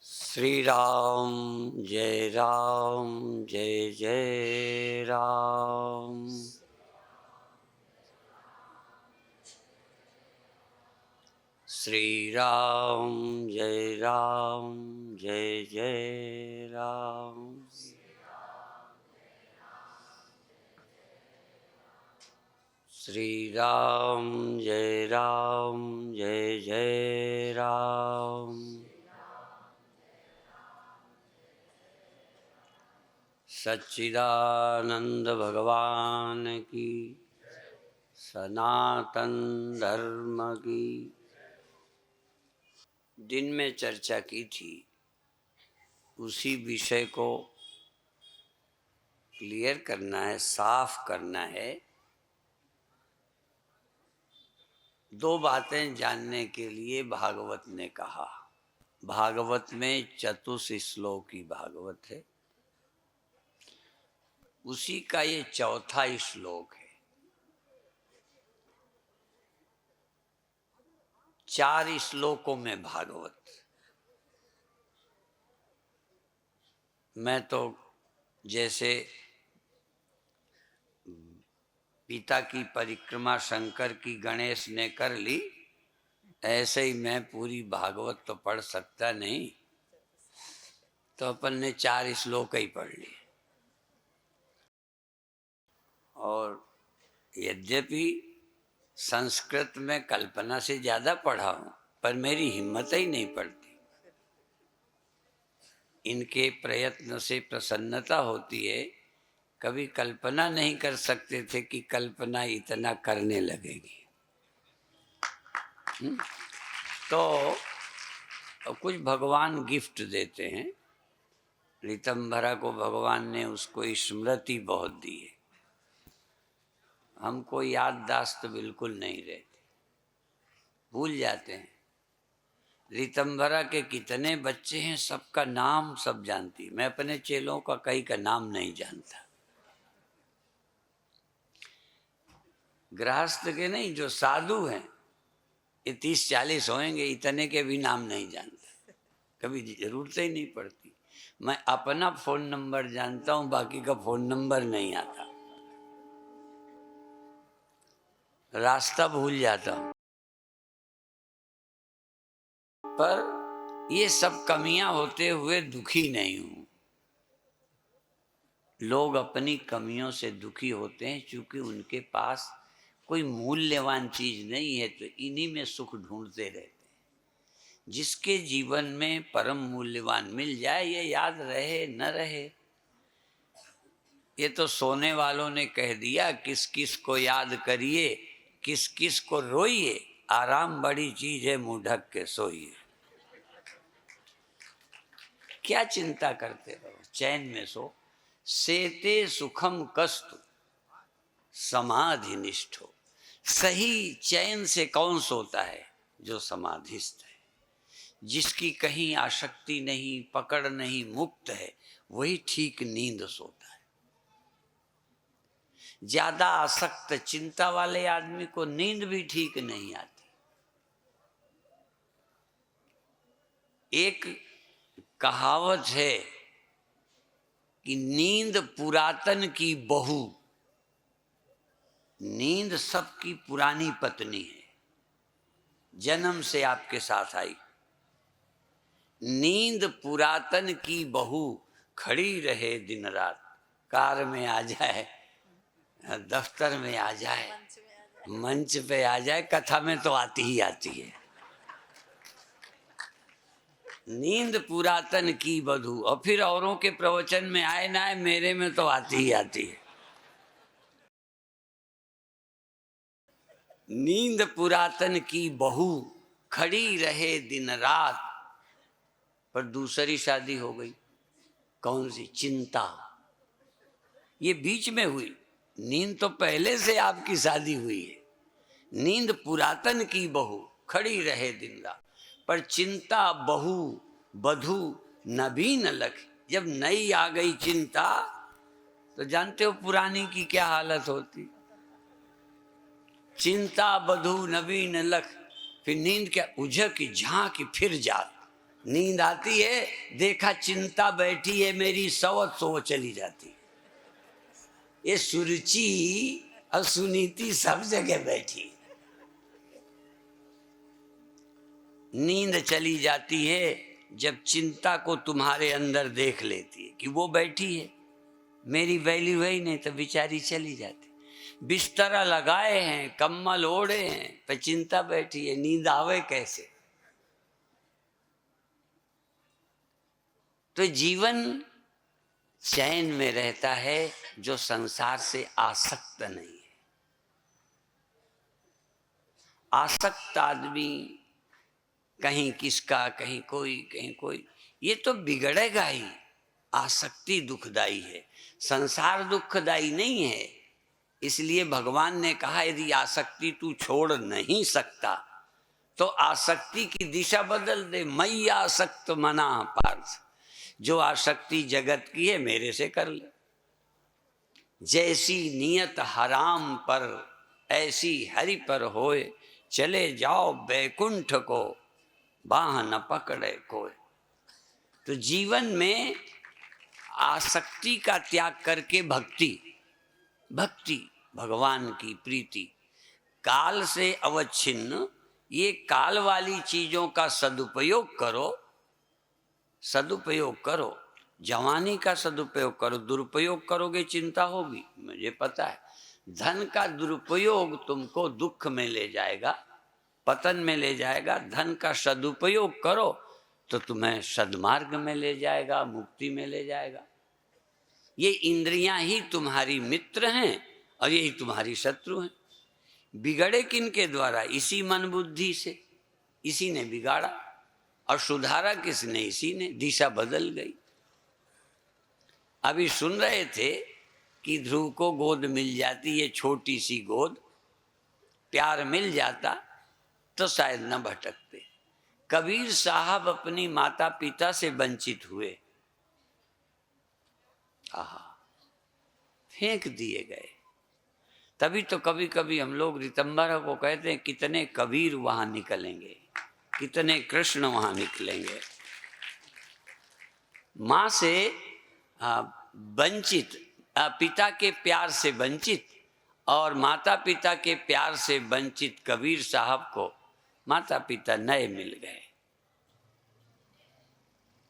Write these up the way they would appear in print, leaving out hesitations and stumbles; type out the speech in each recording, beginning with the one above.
श्री राम जय जय राम। श्री राम जय जय राम। श्री राम जय जय राम। सच्चिदानंद भगवान की, सनातन धर्म की। दिन में चर्चा की थी, उसी विषय को क्लियर करना है, साफ करना है। दो बातें जानने के लिए भागवत ने कहा। भागवत में चतुश्लोकी भागवत है, उसी का ये चौथा श्लोक है। 4 श्लोकों में भागवत। मैं तो जैसे पिता की परिक्रमा शंकर की गणेश ने कर ली, ऐसे ही मैं पूरी भागवत तो पढ़ सकता नहीं, तो अपन ने 4 श्लोक ही पढ़ लिए। और यद्यपि संस्कृत में कल्पना से ज्यादा पढ़ा हूं, पर मेरी हिम्मत ही नहीं पड़ती। इनके प्रयत्न से प्रसन्नता होती है। कभी कल्पना नहीं कर सकते थे कि कल्पना इतना करने लगेगी। तो कुछ भगवान गिफ्ट देते हैं। ऋतंभरा को भगवान ने उसको स्मृति बहुत दी है, हमको याददाश्त बिल्कुल नहीं रहती, भूल जाते हैं। ऋतंभरा के कितने बच्चे हैं, सबका नाम सब जानती। मैं अपने चेलों का कई का नाम नहीं जानता। गृहस्थ के नहीं, जो साधु हैं, ये 30-40 होंगे, इतने के भी नाम नहीं जानता, कभी जरूरत ही नहीं पड़ती। मैं अपना फोन नंबर जानता हूं, बाकी का फोन नंबर नहीं आता, रास्ता भूल जाता हूं। पर ये सब कमियां होते हुए दुखी नहीं हूं। लोग अपनी कमियों से दुखी होते हैं, क्योंकि उनके पास कोई मूल्यवान चीज नहीं है, तो इन्हीं में सुख ढूंढते रहते हैं। जिसके जीवन में परम मूल्यवान मिल जाए, ये याद रहे न रहे, ये तो सोने वालों ने कह दिया। किस किस को याद करिए, किस किस को रोइए, आराम बड़ी चीज है, मुंह ढक के सोइए। क्या चिंता करते रहो, चैन में सो। सेते सुखम कस्तु समाधि निष्ठो। सही चैन से कौन सोता है? जो समाधिस्थ है, जिसकी कहीं आसक्ति नहीं, पकड़ नहीं, मुक्त है, वही ठीक नींद सोता है। ज्यादा आसक्त चिंता वाले आदमी को नींद भी ठीक नहीं आती। एक कहावत है कि नींद पुरातन की बहू। नींद सबकी पुरानी पत्नी है, जन्म से आपके साथ आई। नींद पुरातन की बहू, खड़ी रहे दिन रात। कार में आ जाए, दफ्तर में आ जाए, मंच पे आ जाए, कथा में तो आती ही आती है। नींद पुरातन की बधू। और फिर औरों के प्रवचन में आए ना आए, मेरे में तो आती ही आती है। नींद पुरातन की बहू, खड़ी रहे दिन रात। पर दूसरी शादी हो गई। कौन सी? चिंता। ये बीच में हुई, नींद तो पहले से आपकी शादी हुई है। नींद पुरातन की बहू, खड़ी रहे दिन रात। पर चिंता बहु बधू नवीन लख। जब नई आ गई चिंता, तो जानते हो पुरानी की क्या हालत होती। चिंता बधू नवीन लख। फिर नींद क्या उझक की झांक फिर जाग। नींद आती है, देखा चिंता बैठी है मेरी सवत सो वो चली जाती। ये सुरुचि और सुनीति सब जगह बैठी। नींद चली जाती है जब चिंता को तुम्हारे अंदर देख लेती है कि वो बैठी है, मेरी वैल्यू है ही नहीं, तो बेचारी चली जाती। बिस्तरा लगाए हैं, कम्बल ओढ़े हैं, पर चिंता बैठी है, नींद आवे कैसे। तो जीवन चैन में रहता है जो संसार से आसक्त नहीं है। आसक्त आदमी कहीं किसका, कहीं कोई, ये तो बिगड़ेगा ही। आसक्ति दुखदाई है, संसार दुखदाई नहीं है। इसलिए भगवान ने कहा यदि आसक्ति तू छोड़ नहीं सकता तो आसक्ति की दिशा बदल दे। मई आसक्त मना पार्थ, जो आसक्ति जगत की है मेरे से कर ले। जैसी नियत हराम पर ऐसी हरि पर होए, चले जाओ बैकुंठ को बाह न पकड़े कोई। तो जीवन में आसक्ति का त्याग करके भक्ति भगवान की प्रीति, काल से अवच्छिन्न, ये काल वाली चीजों का सदुपयोग करो। जवानी का सदुपयोग करो, दुरुपयोग करोगे चिंता होगी, मुझे पता है। धन का दुरुपयोग तुमको दुख में ले जाएगा, पतन में ले जाएगा। धन का सदुपयोग करो तो तुम्हें सद्मार्ग में ले जाएगा, मुक्ति में ले जाएगा। ये इंद्रियां ही तुम्हारी मित्र हैं और यही तुम्हारी शत्रु हैं। बिगड़े किन के द्वारा? इसी मन बुद्धि से, इसी ने बिगाड़ा। और सुधारा किसने? इसी ने। दिशा बदल गई। अभी सुन रहे थे कि ध्रुव को गोद मिल जाती है, छोटी सी गोद, प्यार मिल जाता तो शायद न भटकते। कबीर साहब अपनी माता पिता से वंचित हुए, फेंक दिए गए। तभी तो कभी कभी हम लोग रितंबर को कहते हैं कितने कबीर वहां निकलेंगे, कितने कृष्ण वहां निकलेंगे। माँ से वंचित, पिता के प्यार से वंचित और माता पिता के प्यार से वंचित कबीर साहब को माता पिता नए मिल गए।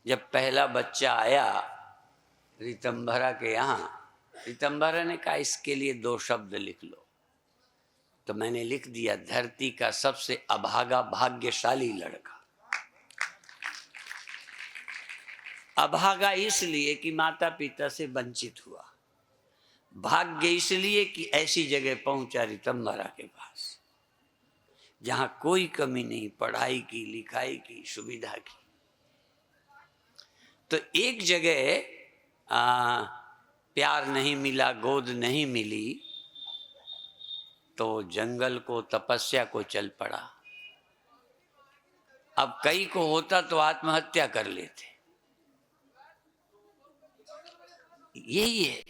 जब पहला बच्चा आया रितंभरा के यहाँ, रितंभरा ने कहा इसके लिए 2 शब्द लिख लो। तो मैंने लिख दिया, धरती का सबसे अभागा भाग्यशाली लड़का। अभागा इसलिए कि माता पिता से वंचित हुआ, भाग्य इसलिए कि ऐसी जगह पहुंचा रितंभरा के पास जहां कोई कमी नहीं, पढ़ाई की, लिखाई की, सुविधा की। तो एक जगह प्यार नहीं मिला, गोद नहीं मिली, तो जंगल को, तपस्या को चल पड़ा। अब कई को होता तो आत्महत्या कर लेते। यही है,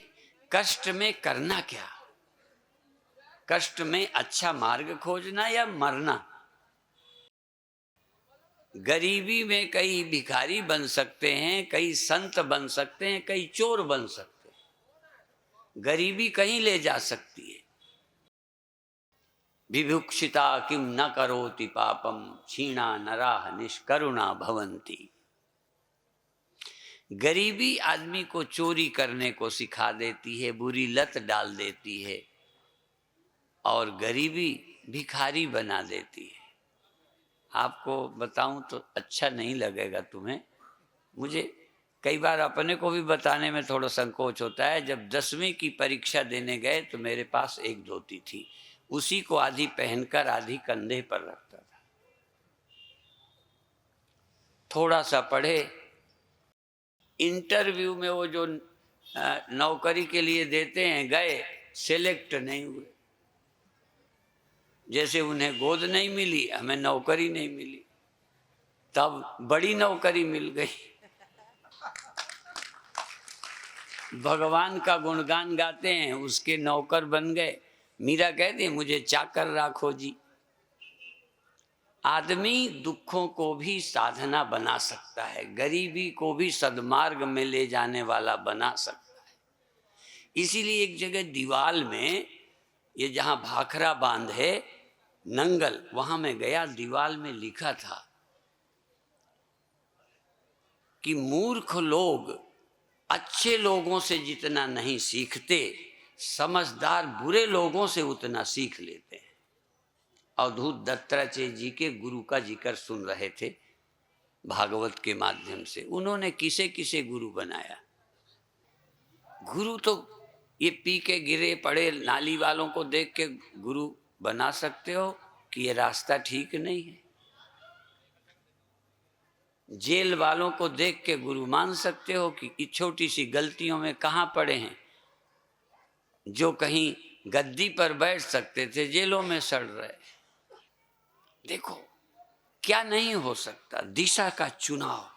कष्ट में करना क्या? कष्ट में अच्छा मार्ग खोजना या मरना। गरीबी में कई भिखारी बन सकते हैं, कई संत बन सकते हैं, कई चोर बन सकते हैं। गरीबी कहीं ले जा सकती है। विभुक्षिता किम न करोति पापम, क्षीणा नराः निष्करुणा भवन्ति। गरीबी आदमी को चोरी करने को सिखा देती है, बुरी लत डाल देती है और गरीबी भिखारी बना देती है। आपको बताऊं तो अच्छा नहीं लगेगा तुम्हें, मुझे कई बार अपने को भी बताने में थोड़ा संकोच होता है। जब 10वीं की परीक्षा देने गए तो मेरे पास एक धोती थी, उसी को आधी पहनकर आधी कंधे पर रखता था। थोड़ा सा पढ़े, इंटरव्यू में वो जो नौकरी के लिए देते हैं गए, सिलेक्ट नहीं हुए। जैसे उन्हें गोद नहीं मिली, हमें नौकरी नहीं मिली। तब बड़ी नौकरी मिल गई। भगवान का गुणगान गाते हैं, उसके नौकर बन गए। मीरा कहती है मुझे चाकर राखो जी। आदमी दुखों को भी साधना बना सकता है, गरीबी को भी सद्मार्ग में ले जाने वाला बना सकता है। इसीलिए एक जगह दीवाल में, ये जहाँ भाखरा बांध है नंगल, वहाँ मैं गया, दीवाल में लिखा था कि मूर्ख लोग अच्छे लोगों से जितना नहीं सीखते, समझदार बुरे लोगों से उतना सीख लेते हैं। अवधूत दत्तात्रेय जी के गुरु का जिक्र सुन रहे थे भागवत के माध्यम से। उन्होंने किसे किसे गुरु बनाया? गुरु तो ये पी के गिरे पड़े नाली वालों को देख के गुरु बना सकते हो कि ये रास्ता ठीक नहीं है। जेल वालों को देख के गुरु मान सकते हो कि छोटी सी गलतियों में कहाँ पड़े हैं। जो कहीं गद्दी पर बैठ सकते थे जेलों में सड़ रहे। देखो क्या नहीं हो सकता। दिशा का चुनाव,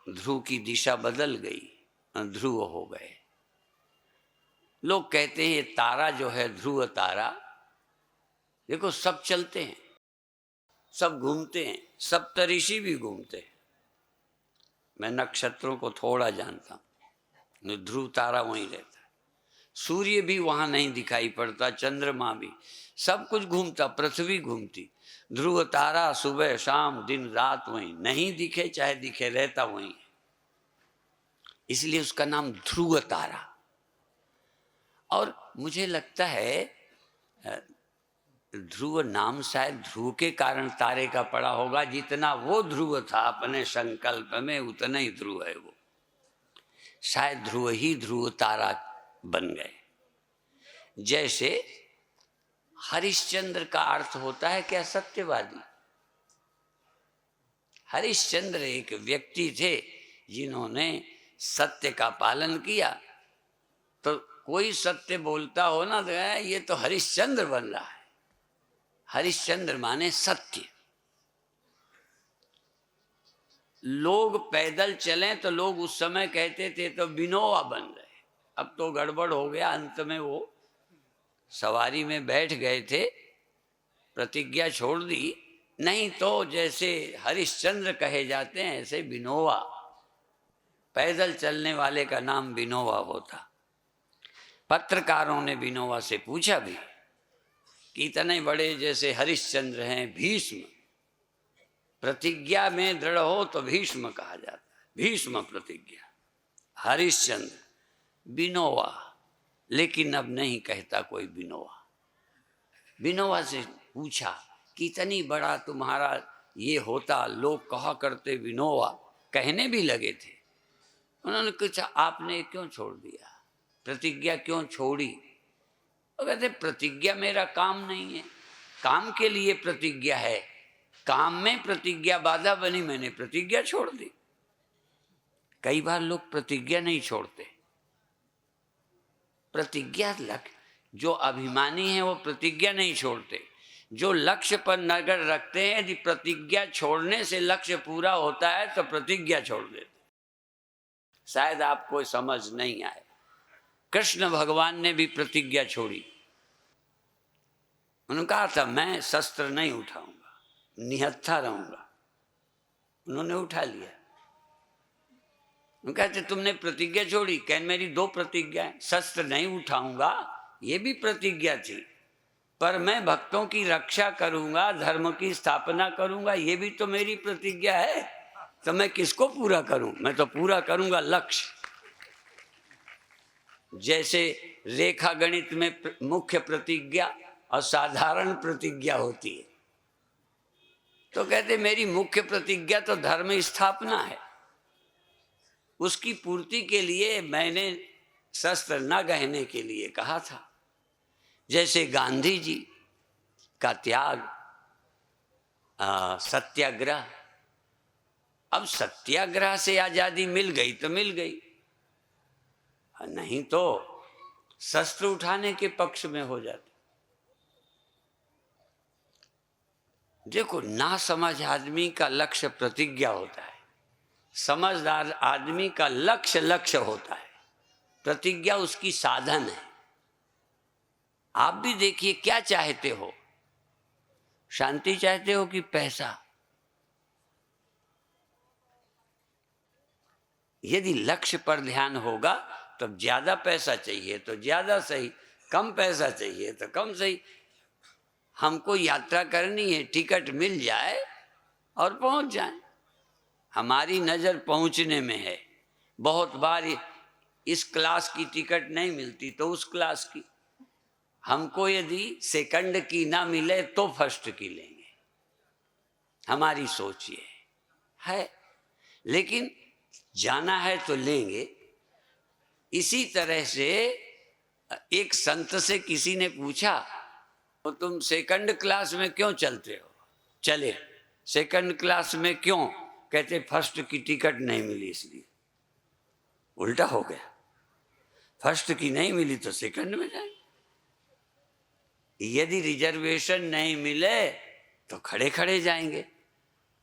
ध्रुव की दिशा बदल गई, ध्रुव हो गए। लोग कहते हैं तारा जो है ध्रुव तारा, देखो सब चलते हैं, सब घूमते हैं, सप्तऋषि भी घूमते हैं। मैं नक्षत्रों को थोड़ा जानता हूँ, ध्रुव तारा वहीं रहता है। सूर्य भी वहाँ नहीं दिखाई पड़ता, चंद्रमा भी, सब कुछ घूमता, पृथ्वी घूमती। ध्रुव तारा सुबह शाम दिन रात वहीं, नहीं दिखे चाहे दिखे रहता वहीं, इसलिए उसका नाम ध्रुव तारा। और मुझे लगता है ध्रुव नाम शायद ध्रुव के कारण तारे का पड़ा होगा। जितना वो ध्रुव था अपने संकल्प में, उतना ही ध्रुव है वो। शायद ध्रुव ही ध्रुव तारा बन गए। जैसे हरिश्चंद्र का अर्थ होता है क्या? सत्यवादी। हरिश्चंद्र एक व्यक्ति थे जिन्होंने सत्य का पालन किया। तो कोई सत्य बोलता हो ना तो ये तो हरिश्चंद्र बन रहा है। हरिश्चंद्र माने सत्य। लोग पैदल चलें तो लोग उस समय कहते थे तो बिनोवा बन रहे। अब तो गड़बड़ हो गया, अंत में वो सवारी में बैठ गए थे, प्रतिज्ञा छोड़ दी। नहीं तो जैसे हरिश्चंद्र कहे जाते हैं ऐसे बिनोवा, पैदल चलने वाले का नाम बिनोवा होता। पत्रकारों ने बिनोवा से पूछा भी कि इतने बड़े जैसे हरिश्चंद्र हैं, भीष्म, प्रतिज्ञा में दृढ़ हो तो भीष्म कहा जाता है, भीष्म प्रतिज्ञा, हरिश्चंद्र, बिनोवा, लेकिन अब नहीं कहता कोई बिनोवा। बिनोवा से पूछा कि इतनी बड़ा तुम्हारा ये होता, लोग कहा करते बिनोवा, कहने भी लगे थे। उन्होंने पूछा आपने क्यों छोड़ दिया, प्रतिज्ञा क्यों छोड़ी? वो कहते प्रतिज्ञा मेरा काम नहीं है, काम के लिए प्रतिज्ञा है, काम में प्रतिज्ञा बाधा बनी, मैंने प्रतिज्ञा छोड़ दी। कई बार लोग प्रतिज्ञा नहीं छोड़ते। प्रतिज्ञा लक्ष्य, जो अभिमानी है वो प्रतिज्ञा नहीं छोड़ते। जो लक्ष्य पर नजर रखते हैं, यदि प्रतिज्ञा छोड़ने से लक्ष्य पूरा होता है तो प्रतिज्ञा छोड़ देते। शायद आपको समझ नहीं आए। कृष्ण भगवान ने भी प्रतिज्ञा छोड़ी। उन्होंने कहा था मैं शस्त्र नहीं उठाऊंगा, निहत्था रहूंगा। उन्होंने उठा लिया। कहते तुमने प्रतिज्ञा छोड़ी? कह मेरी दो प्रतिज्ञा, शस्त्र नहीं उठाऊंगा ये भी प्रतिज्ञा थी, पर मैं भक्तों की रक्षा करूंगा, धर्म की स्थापना करूंगा, ये भी तो मेरी प्रतिज्ञा है। तो मैं किसको पूरा करूं? मैं तो पूरा करूंगा लक्ष्य। जैसे रेखा गणित में मुख्य प्रतिज्ञा और साधारण प्रतिज्ञा होती है, तो कहते मेरी मुख्य प्रतिज्ञा तो धर्म स्थापना है, उसकी पूर्ति के लिए मैंने शस्त्र न गहने के लिए कहा था। जैसे गांधी जी का त्याग, सत्याग्रह। अब सत्याग्रह से आजादी मिल गई तो मिल गई, नहीं तो शस्त्र उठाने के पक्ष में हो जाते। देखो ना समझ आदमी का लक्ष्य प्रतिज्ञा होता है, समझदार आदमी का लक्ष्य लक्ष्य होता है, प्रतिज्ञा उसकी साधन है। आप भी देखिए क्या चाहते हो? शांति चाहते हो कि पैसा? यदि लक्ष्य पर ध्यान होगा तब ज्यादा पैसा चाहिए तो ज्यादा सही, कम पैसा चाहिए तो कम सही। हमको यात्रा करनी है, टिकट मिल जाए और पहुंच जाए। हमारी नजर पहुंचने में है। बहुत बार इस क्लास की टिकट नहीं मिलती तो उस क्लास की। हमको यदि सेकंड की ना मिले तो फर्स्ट की लेंगे। हमारी सोच ये है, लेकिन जाना है तो लेंगे। इसी तरह से एक संत से किसी ने पूछा, तो तुम सेकंड क्लास में क्यों चलते हो? चले। सेकंड क्लास में क्यों? कहते फर्स्ट की टिकट नहीं मिली इसलिए। उल्टा हो गया, फर्स्ट की नहीं मिली तो सेकंड में जाए। यदि रिजर्वेशन नहीं मिले तो खड़े खड़े जाएंगे।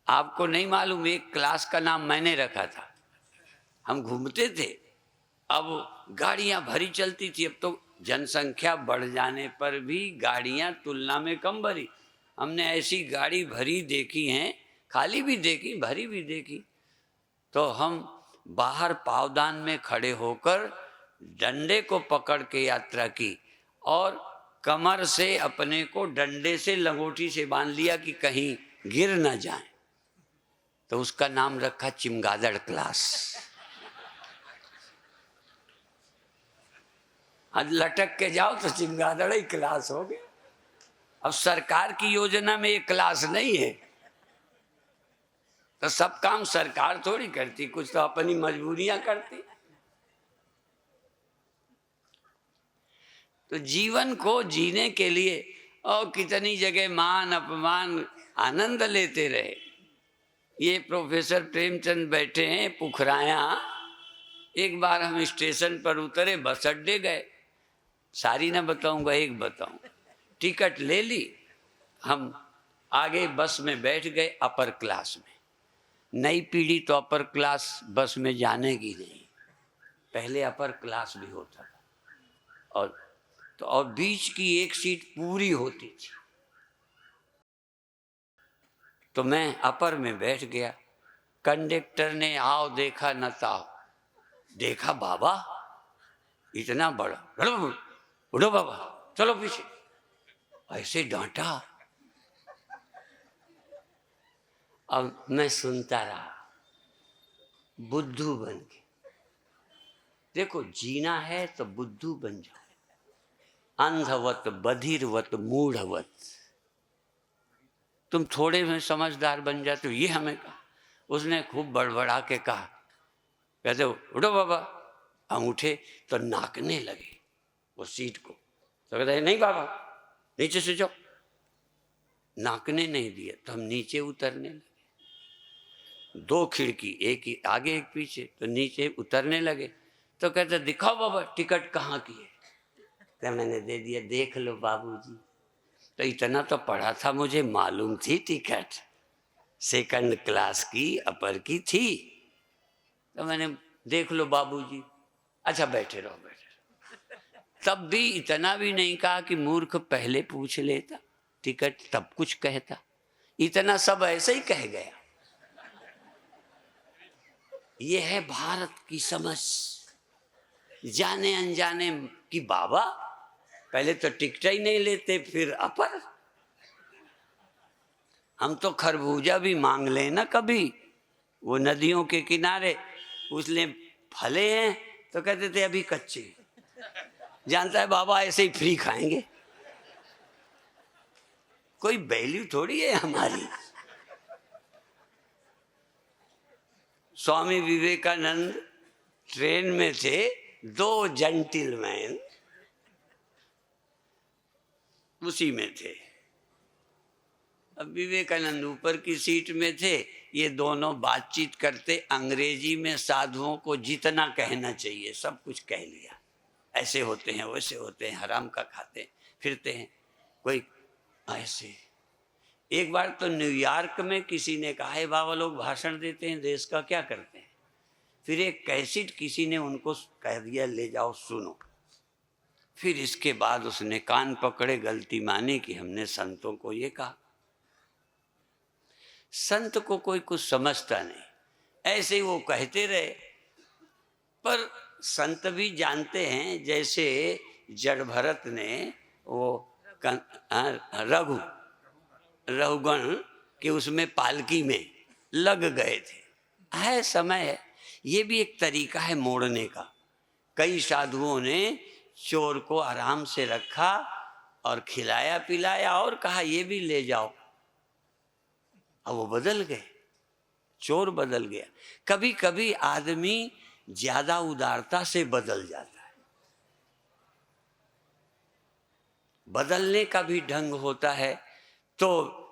आपको नहीं मालूम, एक क्लास का नाम मैंने रखा था। हम घूमते थे, अब गाड़ियां भरी चलती थी। अब तो जनसंख्या बढ़ जाने पर भी गाड़ियां तुलना में कम भरी। हमने ऐसी गाड़ी भरी देखी हैं, खाली भी देखी, भरी भी देखी। तो हम बाहर पावदान में खड़े होकर डंडे को पकड़ के यात्रा की और कमर से अपने को डंडे से लंगोटी से बांध लिया कि कहीं गिर न जाए। तो उसका नाम रखा चिमगादड़ क्लास। आज लटक के जाओ तो चिमगादड़ ही क्लास हो गया। अब सरकार की योजना में ये क्लास नहीं है तो सब काम सरकार थोड़ी करती, कुछ तो अपनी मजबूरियां करती। तो जीवन को जीने के लिए और कितनी जगह मान अपमान आनंद लेते रहे। ये प्रोफेसर प्रेमचंद बैठे हैं पुखराया। एक बार हम स्टेशन पर उतरे, बस अड्डे गए। सारी ना बताऊंगा, एक बताऊं। टिकट ले ली, हम आगे बस में बैठ गए अपर क्लास में। नई पीढ़ी तो अपर क्लास बस में जाने की नहीं, पहले अपर क्लास भी होता था। और बीच की एक सीट पूरी होती थी। तो मैं अपर में बैठ गया। कंडक्टर ने आओ देखा न ताओ। देखा बाबा इतना बड़ा, उठो बाबा चलो पीछे, ऐसे डांटा। अब मैं सुनता रहा, बुद्धू बन के। देखो जीना है तो बुद्धू बन जाओ, अंधवत बधिरवत मूढ़वत। तुम थोड़े में समझदार बन जाते हो। ये हमें कहा, उसने खूब बड़बड़ा के कहा। कहते उठो बाबा। हम उठे तो नाकने लगे वो सीट को। तो कहते नहीं बाबा नीचे से जाओ। नाकने नहीं दिया तो हम नीचे उतरने लगे। 2 खिड़की, एक ही आगे एक पीछे, तो नीचे उतरने लगे। तो कहते दिखाओ बाबा टिकट कहाँ की है। तो मैंने दे दिया। देख लो बाबूजी। तो इतना तो पढ़ा था, मुझे मालूम थी टिकट सेकंड क्लास की अपर की थी। तो मैंने देख लो बाबूजी। अच्छा बैठे रहो बैठे रहो। तब भी इतना भी नहीं कहा कि मूर्ख पहले पूछ लेता टिकट तब कुछ कहता। इतना सब ऐसे ही कह गया। ये है भारत की समझ। जाने अनजाने कि बाबा पहले तो टिकट ही नहीं लेते, फिर अपर। हम तो खरबूजा भी मांग लें ना कभी, वो नदियों के किनारे, उसने फले हैं तो कहते थे अभी कच्चे। जानता है बाबा ऐसे ही फ्री खाएंगे, कोई वैल्यू थोड़ी है हमारी। स्वामी विवेकानंद ट्रेन में थे, 2 जेंटिलमैन उसी में थे। अब विवेकानंद ऊपर की सीट में थे, ये दोनों बातचीत करते अंग्रेजी में। साधुओं को जितना कहना चाहिए सब कुछ कह लिया। ऐसे होते हैं, वैसे होते हैं, हराम का खाते फिरते हैं, कोई ऐसे। एक बार तो न्यूयॉर्क में किसी ने कहा है बाबा लोग भाषण देते हैं देश का, क्या करते हैं। फिर एक कैसेट किसी ने उनको कह दिया ले जाओ सुनो। फिर इसके बाद उसने कान पकड़े, गलती मानी कि हमने संतों को ये कहा। संत को कोई कुछ समझता नहीं, ऐसे ही वो कहते रहे। पर संत भी जानते हैं, जैसे जड़ भरत ने वो रघु रघुगण के उसमें पालकी में लग गए थे। है समय है, ये भी एक तरीका है मोड़ने का। कई साधुओं ने चोर को आराम से रखा और खिलाया पिलाया और कहा ये भी ले जाओ। अब वो बदल गए, चोर बदल गया। कभी कभी आदमी ज्यादा उदारता से बदल जाता है। बदलने का भी ढंग होता है। तो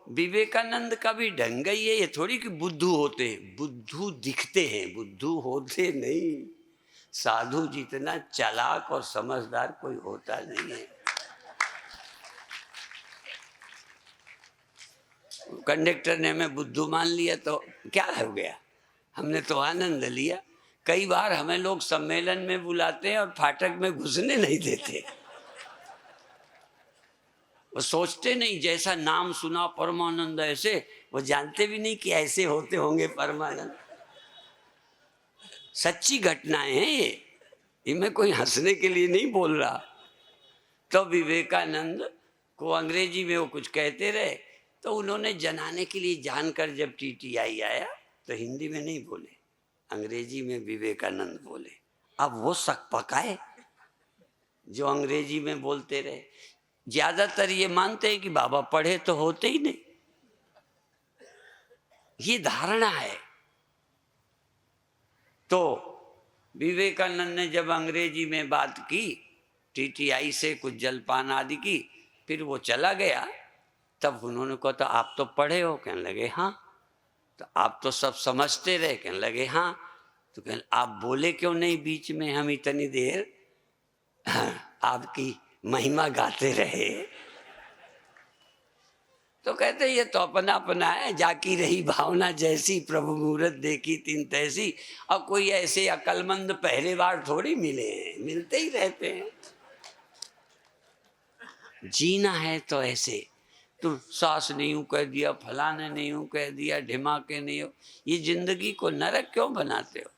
विवेकानंद का भी ढंग ही है। ये थोड़ी कि बुद्धू होते हैं, बुद्धू दिखते हैं, बुद्धू होते नहीं। साधु जितना चालाक और समझदार कोई होता नहीं है। कंडक्टर ने हमें बुद्धू मान लिया तो क्या हो गया, हमने तो आनंद लिया। कई बार हमें लोग सम्मेलन में बुलाते हैं और फाटक में घुसने नहीं देते। वो सोचते नहीं, जैसा नाम सुना परमानंद ऐसे, वो जानते भी नहीं कि ऐसे होते होंगे परमानंद। सच्ची घटनाएं हैं ये मैं कोई हंसने के लिए नहीं बोल रहा। तो विवेकानंद को अंग्रेजी में वो कुछ कहते रहे, तो उन्होंने जनाने के लिए जानकर जब टीटीआई आया तो हिंदी में नहीं बोले, अंग्रेजी में विवेकानंद बोले। अब वो शक पकाए जो अंग्रेजी में बोलते रहे। ज्यादातर ये मानते हैं कि बाबा पढ़े तो होते ही नहीं, ये धारणा है। तो विवेकानंद ने जब अंग्रेजी में बात की, टीटीआई से कुछ जलपान आदि की, फिर वो चला गया। तब उन्होंने कहा तो आप तो पढ़े हो, कहने लगे हाँ। तो आप तो सब समझते रहे, कहने लगे हाँ। तो कहने आप बोले क्यों नहीं बीच में, हम इतनी देर आपकी महिमा गाते रहे। तो कहते ये तो अपना अपना है, जाकी रही भावना जैसी, प्रभु मूरत देखी तीन तैसी। और कोई ऐसे अकलमंद पहले बार थोड़ी मिले हैं, मिलते ही रहते हैं। जीना है तो ऐसे, तुम सास नहीं यूं कह दिया, फलाने नहीं यूं कह दिया, ढिमाके नहीं हो, ये जिंदगी को नरक क्यों बनाते हो।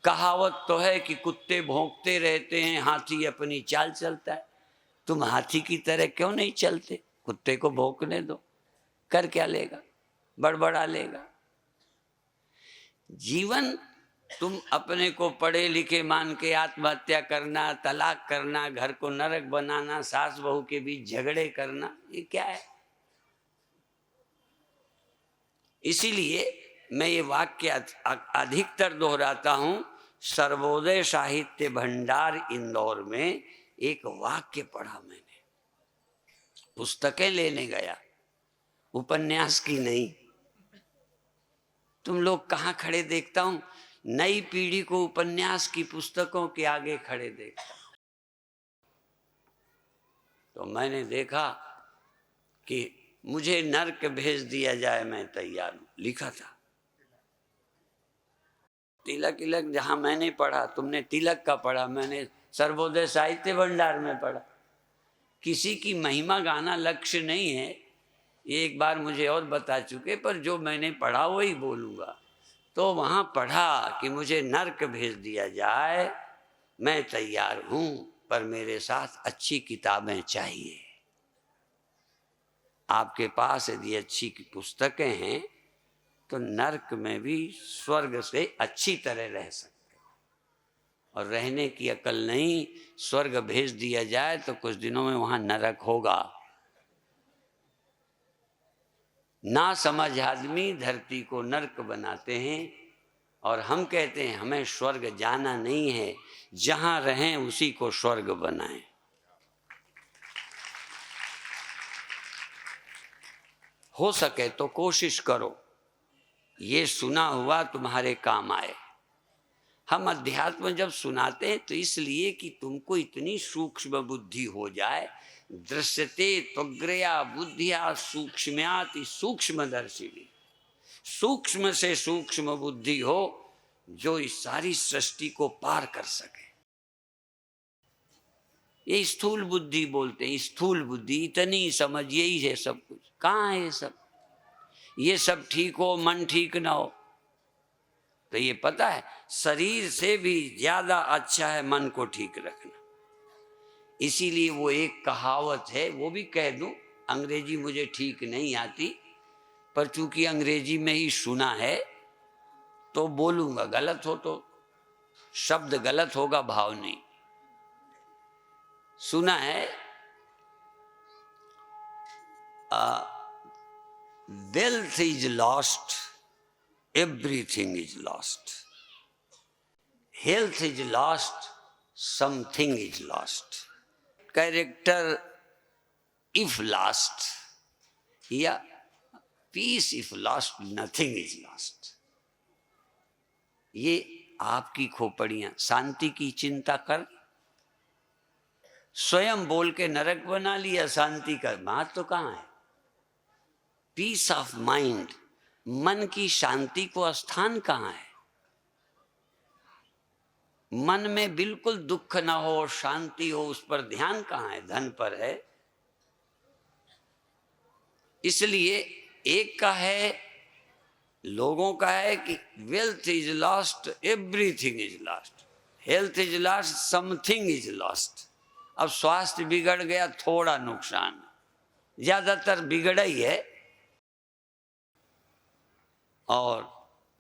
कहावत तो है कि कुत्ते भौंकते रहते हैं, हाथी अपनी चाल चलता है। तुम हाथी की तरह क्यों नहीं चलते, कुत्ते को भौंकने दो, कर क्या लेगा, बड़बड़ा लेगा। जीवन तुम अपने को पढ़े लिखे मान के आत्महत्या करना, तलाक करना, घर को नरक बनाना, सास बहू के बीच झगड़े करना, ये क्या है। इसीलिए मैं ये वाक्य अधिकतर दोहराता हूं। सर्वोदय साहित्य भंडार इंदौर में एक वाक्य पढ़ा मैंने, पुस्तकें लेने गया, उपन्यास की नहीं। तुम लोग कहाँ खड़े देखता हूं, नई पीढ़ी को उपन्यास की पुस्तकों के आगे खड़े देखता। तो मैंने देखा कि मुझे नर्क भेज दिया जाए मैं तैयार हूं, लिखा था। तिलक इलक जहां मैंने पढ़ा, तुमने तिलक का पढ़ा, मैंने सर्वोदय साहित्य भंडार में पढ़ा। किसी की महिमा गाना लक्ष्य नहीं है, ये एक बार मुझे और बता चुके, पर जो मैंने पढ़ा वही बोलूँगा। तो वहाँ पढ़ा कि मुझे नर्क भेज दिया जाए, मैं तैयार हूँ, पर मेरे साथ अच्छी किताबें चाहिए। आपके पास यदि अच्छी पुस्तकें हैं तो नर्क में भी स्वर्ग से अच्छी तरह रह सकते हो। और रहने की अकल नहीं, स्वर्ग भेज दिया जाए तो कुछ दिनों में वहाँ नरक होगा। ना समझ आदमी धरती को नर्क बनाते हैं, और हम कहते हैं हमें स्वर्ग जाना नहीं है, जहां रहें उसी को स्वर्ग बनाएं। हो सके तो कोशिश करो ये सुना हुआ तुम्हारे काम आए। हम अध्यात्म जब सुनाते हैं तो इसलिए कि तुमको इतनी सूक्ष्म बुद्धि हो जाए। दृश्यते त्वग्रया बुद्धिया सूक्ष्म्याति सूक्ष्मदर्शिनी, सूक्ष्म से सूक्ष्म बुद्धि हो जो इस सारी सृष्टि को पार कर सके। ये स्थूल बुद्धि बोलते हैं, स्थूल बुद्धि, इतनी समझ, यही है सब कुछ। कहाँ है ये सब। ये सब ठीक हो मन ठीक ना हो। तो ये पता है शरीर से भी ज्यादा अच्छा है मन को ठीक रखना। इसीलिए वो एक कहावत है, वो भी कह दूं, अंग्रेजी मुझे ठीक नहीं आती, पर चूंकि अंग्रेजी में ही सुना है तो बोलूंगा, गलत हो तो शब्द गलत होगा, भाव नहीं। सुना है wealth is lost, everything is lost, health is lost, something is lost, character if lost, या peace if lost, nothing is lost. ये आपकी खोपड़ियां, शांति की चिंता कर, स्वयं बोल के नरक बना लिया, शांति का बात तो कहां है। पीस ऑफ माइंड, मन की शांति को स्थान कहां है। मन में बिल्कुल दुख ना हो, शांति हो, उस पर ध्यान कहां है, धन पर है। इसलिए एक का है, लोगों का है कि wealth is lost, everything is lost, health is lost, something is lost. अब स्वास्थ्य बिगड़ गया, थोड़ा नुकसान, ज्यादातर बिगड़ा ही है। और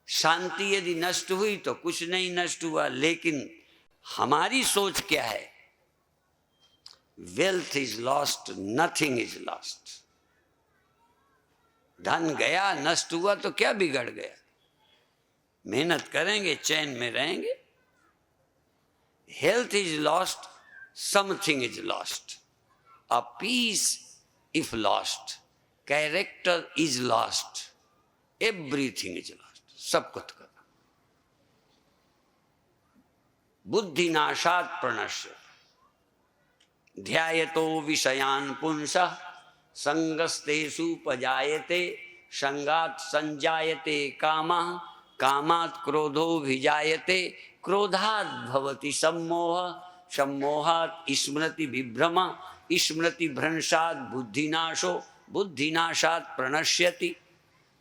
शांति यदि नष्ट हुई तो कुछ नहीं नष्ट हुआ। लेकिन हमारी सोच क्या है, wealth is lost, nothing is lost. धन गया, नष्ट हुआ तो क्या बिगड़ गया, मेहनत करेंगे, चैन में रहेंगे। Health is lost, something is lost, a peace if lost, character is lost, everything is lost, सब कुछ कर। बुद्धि नाशात प्रणश्य ध्यायतो विषयान पुंसः संगस्तेषु उपजायते संगात संजायते कामः कामात् क्रोधो विजायते क्रोधात् भवति सम्मोह सम्मोहात् स्मृति विभ्रम स्मृति भ्रंशात् बुद्धिनाशो बुद्धिनाशात् प्रणश्यति।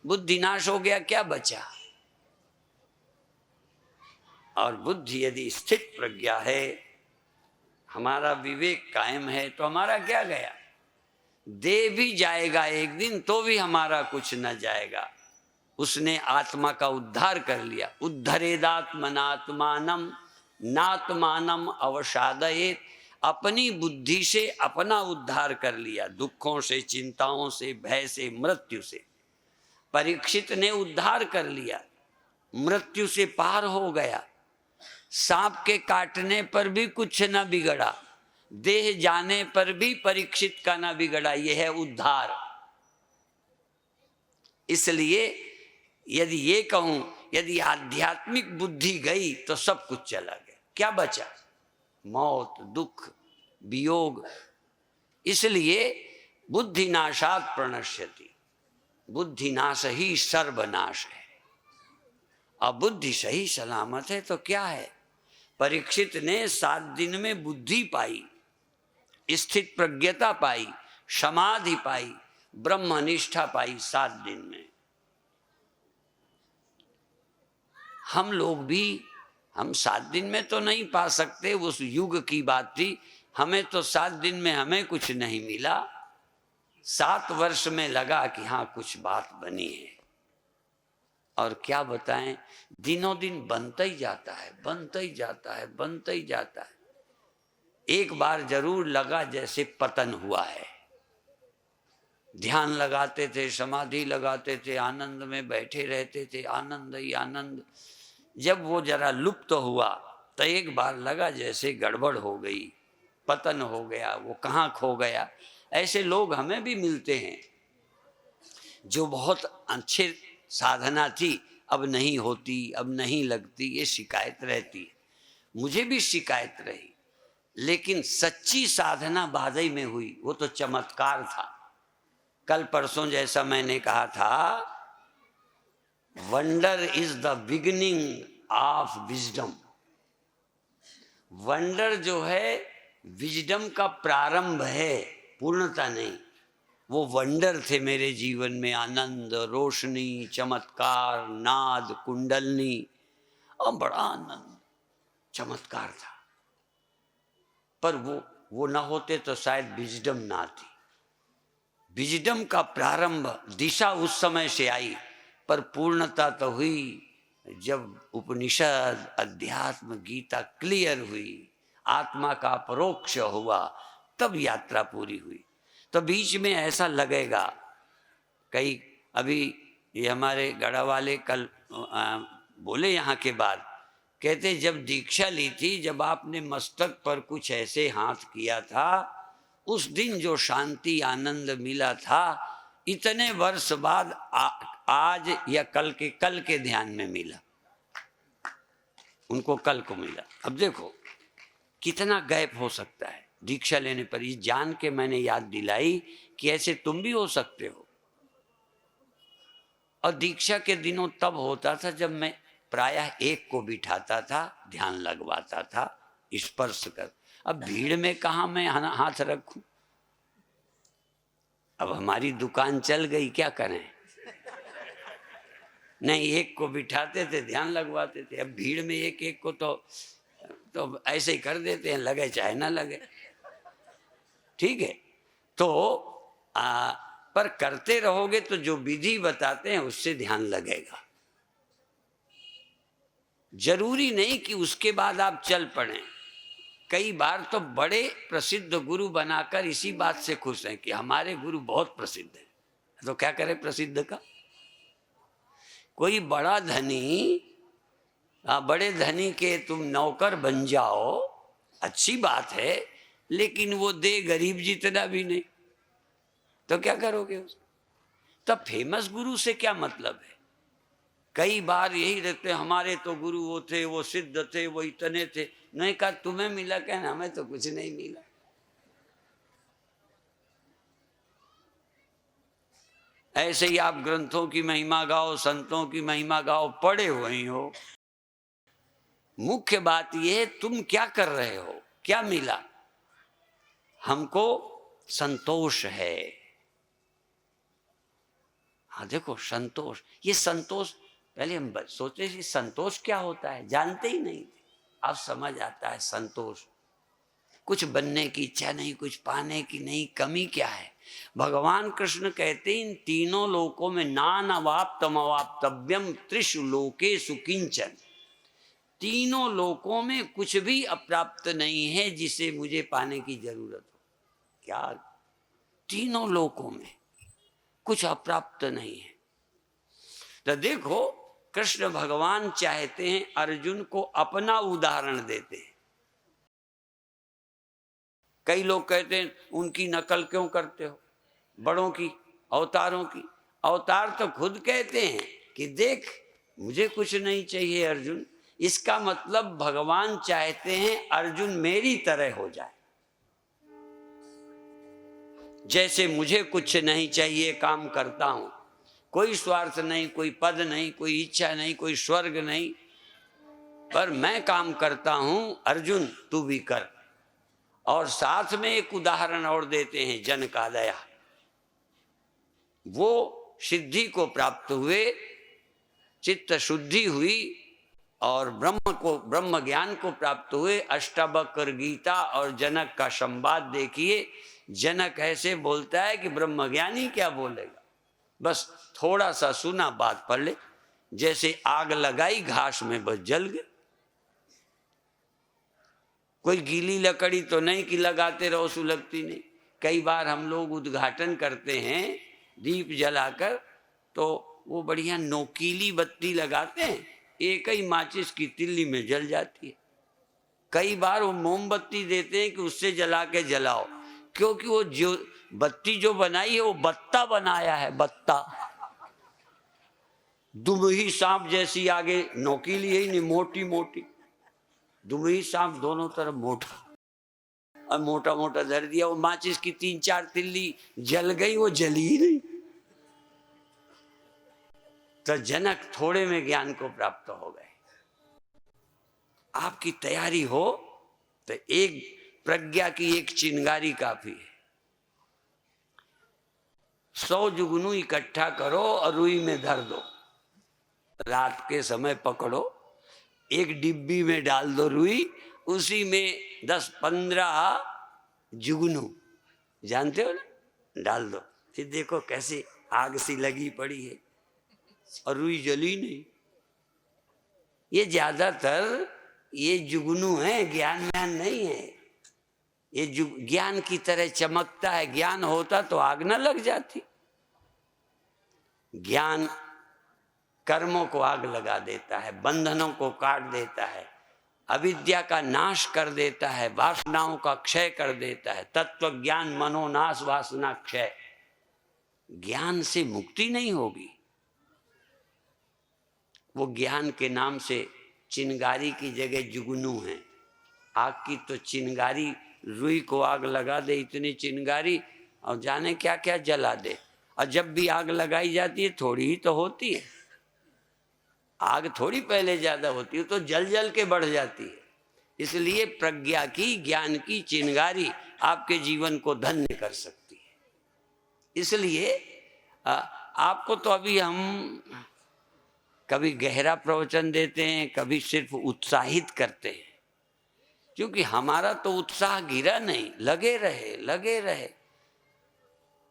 बुद्धिनाश हो गया, क्या बचा। और बुद्धि यदि स्थित प्रज्ञा है, हमारा विवेक कायम है, तो हमारा क्या गया। दे भी जाएगा एक दिन तो भी हमारा कुछ न जाएगा। उसने आत्मा का उद्धार कर लिया। उद्धरेदात्मनात्मानम नात्मानम अवसादयेत, अपनी बुद्धि से अपना उद्धार कर लिया, दुखों से, चिंताओं से, भय से, मृत्यु से। परीक्षित ने उद्धार कर लिया, मृत्यु से पार हो गया। सांप के काटने पर भी कुछ न बिगड़ा, देह जाने पर भी परीक्षित का न बिगड़ा। यह है उद्धार। इसलिए यदि ये कहूं, यदि आध्यात्मिक बुद्धि गई तो सब कुछ चला गया, क्या बचा, मौत, दुख, वियोग। इसलिए बुद्धिनाशात् प्रणश्यति, बुद्धिनाश ही सर्वनाश है। अब बुद्धि सही सलामत है तो क्या है। परीक्षित ने 7 दिन में बुद्धि पाई, स्थित प्रज्ञता पाई, समाधि पाई, ब्रह्मनिष्ठा पाई 7 दिन में। हम लोग भी, हम 7 दिन में तो नहीं पा सकते, उस युग की बात थी। हमें तो 7 दिन में हमें कुछ नहीं मिला, 7 वर्ष में लगा कि हाँ कुछ बात बनी है। और क्या बताएं, दिनों दिन बनता ही जाता है, बनता ही जाता है, बनता ही जाता है। एक बार जरूर लगा जैसे पतन हुआ है। ध्यान लगाते थे, समाधि लगाते थे, आनंद में बैठे रहते थे, आनंद ही आनंद। जब वो जरा लुप्त हुआ तो एक बार लगा जैसे गड़बड़ हो गई, पतन हो गया, वो कहाँ खो गया। ऐसे लोग हमें भी मिलते हैं जो बहुत अच्छे साधना थी, अब नहीं होती, अब नहीं लगती, ये शिकायत रहती है। मुझे भी शिकायत रही, लेकिन सच्ची साधना बाधई में हुई, वो तो चमत्कार था। कल परसों जैसा मैंने कहा था, wonder is the beginning of wisdom. Wonder जो है विजडम का प्रारंभ है, पूर्णता नहीं। वो वंडर थे मेरे जीवन में, आनंद, रोशनी, चमत्कार, नाद, कुंडलनी, और बड़ा आनंद चमत्कार था। पर वो ना होते तो शायद विजडम ना आती। विजडम का प्रारंभ, दिशा उस समय से आई, पर पूर्णता तो हुई जब उपनिषद, अध्यात्म, गीता क्लियर हुई, आत्मा का परोक्ष हुआ, तब यात्रा पूरी हुई। तो बीच में ऐसा लगेगा, कई अभी ये हमारे गढ़ा वाले कल बोले यहाँ के बाद, कहते जब दीक्षा ली थी, जब आपने मस्तक पर कुछ ऐसे हाथ किया था, उस दिन जो शांति आनंद मिला था, इतने वर्ष बाद आज या कल के ध्यान में मिला, उनको कल को मिला। अब देखो कितना गैप हो सकता है दीक्षा लेने पर। ये जान के मैंने याद दिलाई कि ऐसे तुम भी हो सकते हो। और दीक्षा के दिनों तब होता था जब मैं प्रायः एक को बिठाता था, ध्यान लगवाता था, स्पर्श कर। अब भीड़ में कहाँ मैं हाथ रखूं? अब हमारी दुकान चल गई, क्या करें? नहीं, एक को बिठाते थे, ध्यान लगवाते थे। अब भीड़ में एक एक को तो ऐसे ही कर देते हैं, लगे चाहे ना लगे, ठीक है। तो पर करते रहोगे तो जो विधि बताते हैं उससे ध्यान लगेगा। जरूरी नहीं कि उसके बाद आप चल पड़े। कई बार तो बड़े प्रसिद्ध गुरु बनाकर इसी बात से खुश हैं कि हमारे गुरु बहुत प्रसिद्ध है, तो क्या करें प्रसिद्ध का। कोई बड़ा धनी, बड़े धनी के तुम नौकर बन जाओ, अच्छी बात है, लेकिन वो दे गरीब जितना भी नहीं, तो क्या करोगे उसको? तब फेमस गुरु से क्या मतलब है? कई बार यही रहते, हमारे तो गुरु वो थे, वो सिद्ध थे, वो इतने थे। नहीं कहा तुम्हें मिला, कहना हमें तो कुछ नहीं मिला। ऐसे ही आप ग्रंथों की महिमा गाओ, संतों की महिमा गाओ, पढ़े हुए हो। मुख्य बात यह है तुम क्या कर रहे हो, क्या मिला। हमको संतोष है। हाँ देखो संतोष, ये संतोष पहले हम सोचते थे संतोष क्या होता है, जानते ही नहीं थे। अब समझ आता है संतोष कुछ बनने की इच्छा नहीं, कुछ पाने की नहीं, कमी क्या है। भगवान कृष्ण कहते इन तीनों लोकों में नानवाप्तम अवाप्तव्यम त्रिषु लोकेषु किंचन। तीनों लोकों में कुछ भी अप्राप्त नहीं है जिसे मुझे पाने की जरूरत हो। क्या? तीनों लोकों में कुछ अप्राप्त नहीं है। तो देखो कृष्ण भगवान चाहते हैं अर्जुन को अपना उदाहरण देते हैं। कई लोग कहते हैं उनकी नकल क्यों करते हो, बड़ों की, अवतारों की। अवतार तो खुद कहते हैं कि देख मुझे कुछ नहीं चाहिए अर्जुन। इसका मतलब भगवान चाहते हैं अर्जुन मेरी तरह हो जाए। जैसे मुझे कुछ नहीं चाहिए, काम करता हूं, कोई स्वार्थ नहीं, कोई पद नहीं, कोई इच्छा नहीं, कोई स्वर्ग नहीं, पर मैं काम करता हूं, अर्जुन तू भी कर। और साथ में एक उदाहरण और देते हैं जनकादया। वो सिद्धि को प्राप्त हुए, चित्त शुद्धि हुई और ब्रह्म ज्ञान को प्राप्त हुए। अष्टावक्र गीता और जनक का संवाद देखिए। जनक ऐसे बोलता है कि ब्रह्मज्ञानी क्या बोलेगा, बस थोड़ा सा सुना, बात पढ़ ले। जैसे आग लगाई घास में, बस जल गए। कोई गीली लकड़ी तो नहीं कि लगाते रहो सुलगती नहीं। कई बार हम लोग उद्घाटन करते हैं दीप जलाकर, तो वो बढ़िया नोकीली बत्ती लगाते हैं, एक ही माचिस की तिल्ली में जल जाती है। कई बार वो मोमबत्ती देते हैं कि उससे जला के जलाओ, क्योंकि वो जो बत्ती जो बनाई है वो बत्ता बनाया है, बत्ता। दुमही सांप जैसी आगे नोकीली है नहीं, मोटी मोटी दुमही सांप दोनों तरफ मोटा, और मोटा मोटा धर दिया। वो माचिस की 3-4 तिल्ली जल गई, वो जली ही नहीं। तो जनक थोड़े में ज्ञान को प्राप्त हो गए। आपकी तैयारी हो तो एक प्रज्ञा की एक चिंगारी काफी है। 100 जुगनू इकट्ठा करो और रुई में धर दो, रात के समय पकड़ो, एक डिब्बी में डाल दो रुई, उसी में 10-15 जुगनू, जानते हो ना, डाल दो, फिर देखो कैसे आग सी लगी पड़ी है और रुई जली नहीं। ये ज्यादातर ये जुगनू है, ज्ञान ज्ञान नहीं है। ये ज्ञान की तरह चमकता है, ज्ञान होता तो आग न लग जाती। ज्ञान कर्मों को आग लगा देता है, बंधनों को काट देता है, अविद्या का नाश कर देता है, वासनाओं का क्षय कर देता है। तत्व ज्ञान मनोनाश वासना क्षय। ज्ञान से मुक्ति नहीं होगी। वो ज्ञान के नाम से चिंगारी की जगह जुगनू है। आग की तो चिंगारी, रुई को आग लगा दे इतनी चिंगारी, और जाने क्या क्या जला दे। और जब भी आग लगाई जाती है थोड़ी ही तो होती है, आग थोड़ी पहले ज्यादा होती है, तो जल जल के बढ़ जाती है। इसलिए प्रज्ञा की, ज्ञान की चिंगारी आपके जीवन को धन्य कर सकती है। इसलिए आपको तो अभी हम कभी गहरा प्रवचन देते हैं, कभी सिर्फ उत्साहित करते हैं, क्योंकि हमारा तो उत्साह गिरा नहीं, लगे रहे लगे रहे।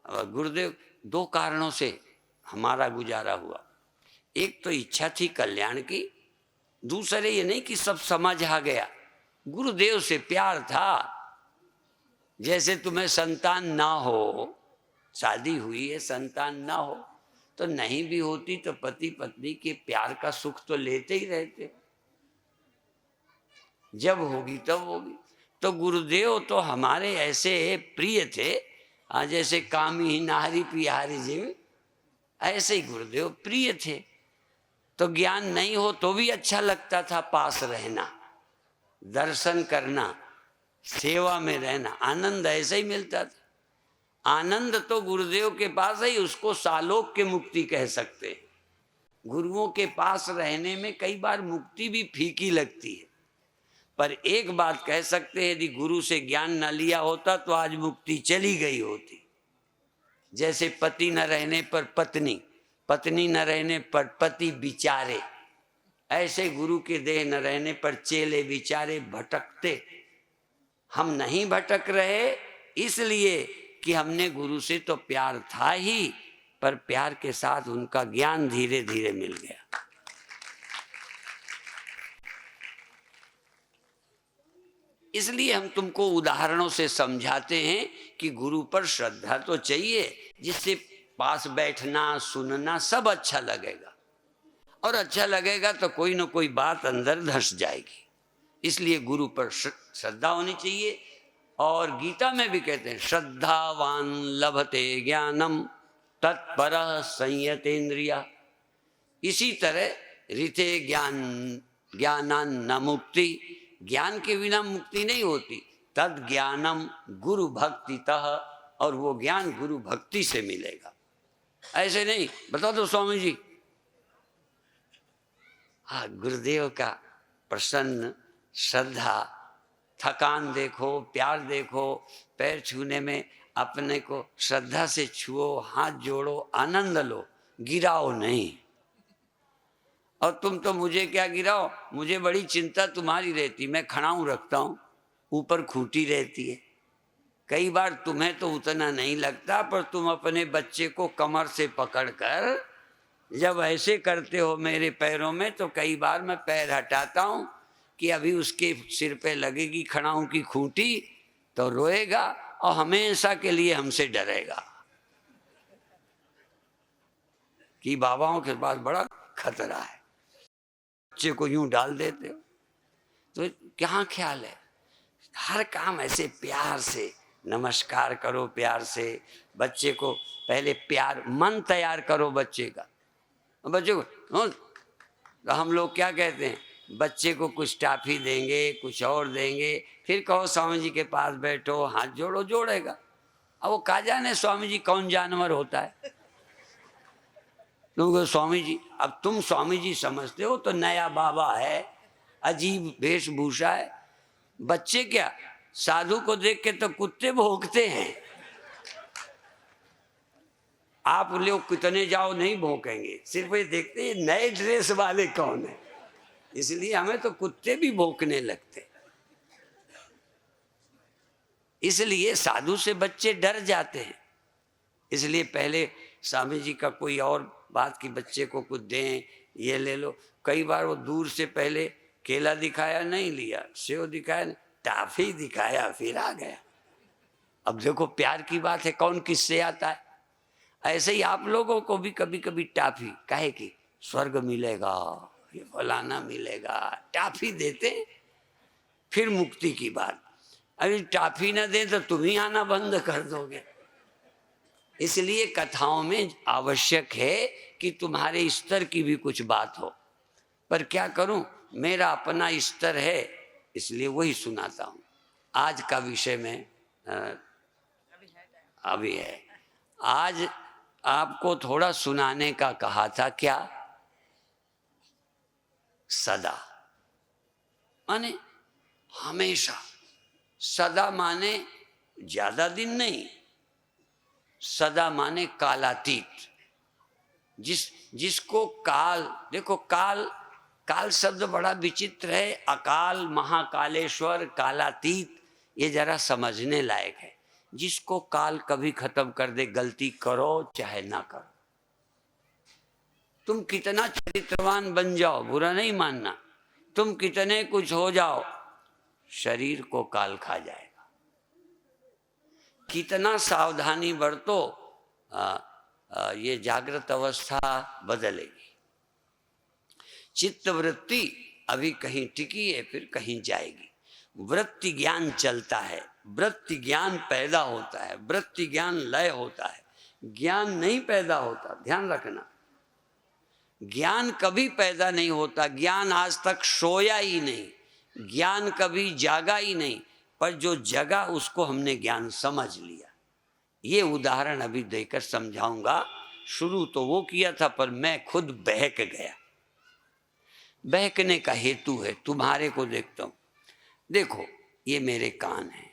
गुरुदेव 2 कारणों से हमारा गुजारा हुआ। एक तो इच्छा थी कल्याण की, दूसरे ये नहीं कि सब समझ आ गया, गुरुदेव से प्यार था। जैसे तुम्हें संतान ना हो, शादी हुई है, संतान ना हो, तो नहीं भी होती तो पति पत्नी के प्यार का सुख तो लेते ही रहते, जब होगी तब होगी। तो गुरुदेव तो हमारे ऐसे प्रिय थे, जैसे कामी नाहरी पिहारी जी, ऐसे ही गुरुदेव प्रिय थे। तो ज्ञान नहीं हो तो भी अच्छा लगता था, पास रहना, दर्शन करना, सेवा में रहना, आनंद ऐसे ही मिलता था। आनंद तो गुरुदेव के पास है, उसको सालोक के मुक्ति कह सकते हैं। गुरुओं के पास रहने में कई बार मुक्ति भी फीकी लगती है, पर एक बात कह सकते हैं, यदि गुरु से ज्ञान न लिया होता तो आज मुक्ति चली गई होती। जैसे पति न रहने पर पत्नी, पत्नी न रहने पर पति बिचारे, ऐसे गुरु के देह न रहने पर चेले बिचारे भटकते। हम नहीं भटक रहे इसलिए कि हमने गुरु से तो प्यार था ही, पर प्यार के साथ उनका ज्ञान धीरे धीरे मिल गया। इसलिए हम तुमको उदाहरणों से समझाते हैं कि गुरु पर श्रद्धा तो चाहिए, जिससे पास बैठना सुनना सब अच्छा लगेगा, और अच्छा लगेगा तो कोई ना कोई बात अंदर धंस जाएगी। इसलिए गुरु पर श्रद्धा होनी चाहिए। और गीता में भी कहते हैं, श्रद्धावान लभते ज्ञानम तत्पर संयतेन्द्रिया। इसी तरह रीते ज्ञानान न मुक्ति, ज्ञान के बिना मुक्ति नहीं होती। तद ज्ञानम गुरु भक्तितः, और वो ज्ञान गुरु भक्ति से मिलेगा, ऐसे नहीं। बता दो स्वामी जी, हाँ, गुरुदेव का प्रसन्न श्रद्धा, थकान देखो, प्यार देखो, पैर छूने में अपने को श्रद्धा से छुओ, हाथ जोड़ो, आनंद लो, गिराओ नहीं। और तुम तो मुझे क्या गिराओ, मुझे बड़ी चिंता तुम्हारी रहती, मैं खड़ाऊं रखता हूं, ऊपर खूंटी रहती है। कई बार तुम्हें तो उतना नहीं लगता, पर तुम अपने बच्चे को कमर से पकड़कर जब ऐसे करते हो मेरे पैरों में, तो कई बार मैं पैर हटाता हूं कि अभी उसके सिर पे लगेगी खड़ाऊं की खूंटी, तो रोएगा और हमेशा के लिए हमसे डरेगा कि बाबाओं के पास बड़ा खतरा है, बच्चे को यूं डाल देते हो। तो क्या ख्याल है, हर काम ऐसे प्यार से, नमस्कार करो प्यार से, बच्चे को पहले प्यार, मन तैयार करो बच्चे का। बच्चे को तो हम लोग क्या कहते हैं, बच्चे को कुछ टाफी देंगे, कुछ और देंगे, फिर कहो स्वामी जी के पास बैठो, हाथ जोड़ो, जोड़ेगा। अब वो कहा जाने स्वामी जी कौन जानवर होता है। तो स्वामी जी, अब तुम स्वामी जी समझते हो तो नया बाबा है, अजीब वेशभूषा है। बच्चे क्या, साधु को देख के तो कुत्ते भौंकते हैं। आप लोग कितने जाओ नहीं भौंकेंगे, सिर्फ ये देखते हैं नए ड्रेस वाले कौन है, इसलिए हमें तो कुत्ते भी भौंकने लगते। इसलिए साधु से बच्चे डर जाते हैं। इसलिए पहले स्वामी जी का कोई और बात कि बच्चे को कुछ दें, ये ले लो, कई बार वो दूर से पहले केला दिखाया नहीं लिया, सेव दिखाया नहीं, टाफी दिखाया फिर आ गया। अब देखो प्यार की बात है, कौन किससे आता है। ऐसे ही आप लोगों को भी कभी कभी टाफी, काहे कि स्वर्ग मिलेगा, ये फलाना मिलेगा, टाफी देते हैं, फिर मुक्ति की बात। अरे टाफी ना दे तो तुम ही आना बंद कर दोगे। इसलिए कथाओं में आवश्यक है कि तुम्हारे स्तर की भी कुछ बात हो, पर क्या करूं, मेरा अपना स्तर है, इसलिए वही सुनाता हूं। आज का विषय में अभी है, आज आपको थोड़ा सुनाने का कहा था। क्या? सदा माने हमेशा, सदा माने ज्यादा दिन नहीं, सदा माने कालातीत। जिसको काल, देखो काल, काल शब्द बड़ा विचित्र है, अकाल, महाकालेश्वर, कालातीत, ये जरा समझने लायक है। जिसको काल कभी खत्म कर दे, गलती करो चाहे ना करो, तुम कितना चरित्रवान बन जाओ, बुरा नहीं मानना, तुम कितने कुछ हो जाओ, शरीर को काल खा जाएगा। कितना सावधानी बरतो, ये जागृत अवस्था बदलेगी। चित्त वृत्ति अभी कहीं टिकी है, फिर कहीं जाएगी। वृत्ति ज्ञान चलता है, वृत्ति ज्ञान पैदा होता है, वृत्ति ज्ञान लय होता है, ज्ञान नहीं पैदा होता। ध्यान रखना, ज्ञान कभी पैदा नहीं होता, ज्ञान आज तक सोया ही नहीं, ज्ञान कभी जागा ही नहीं, पर जो जगा उसको हमने ज्ञान समझ लिया। ये उदाहरण अभी देकर समझाऊंगा। शुरू तो वो किया था, पर मैं खुद बहक गया। बहकने का हेतु है, तुम्हारे को देखता हूं। देखो ये मेरे कान हैं,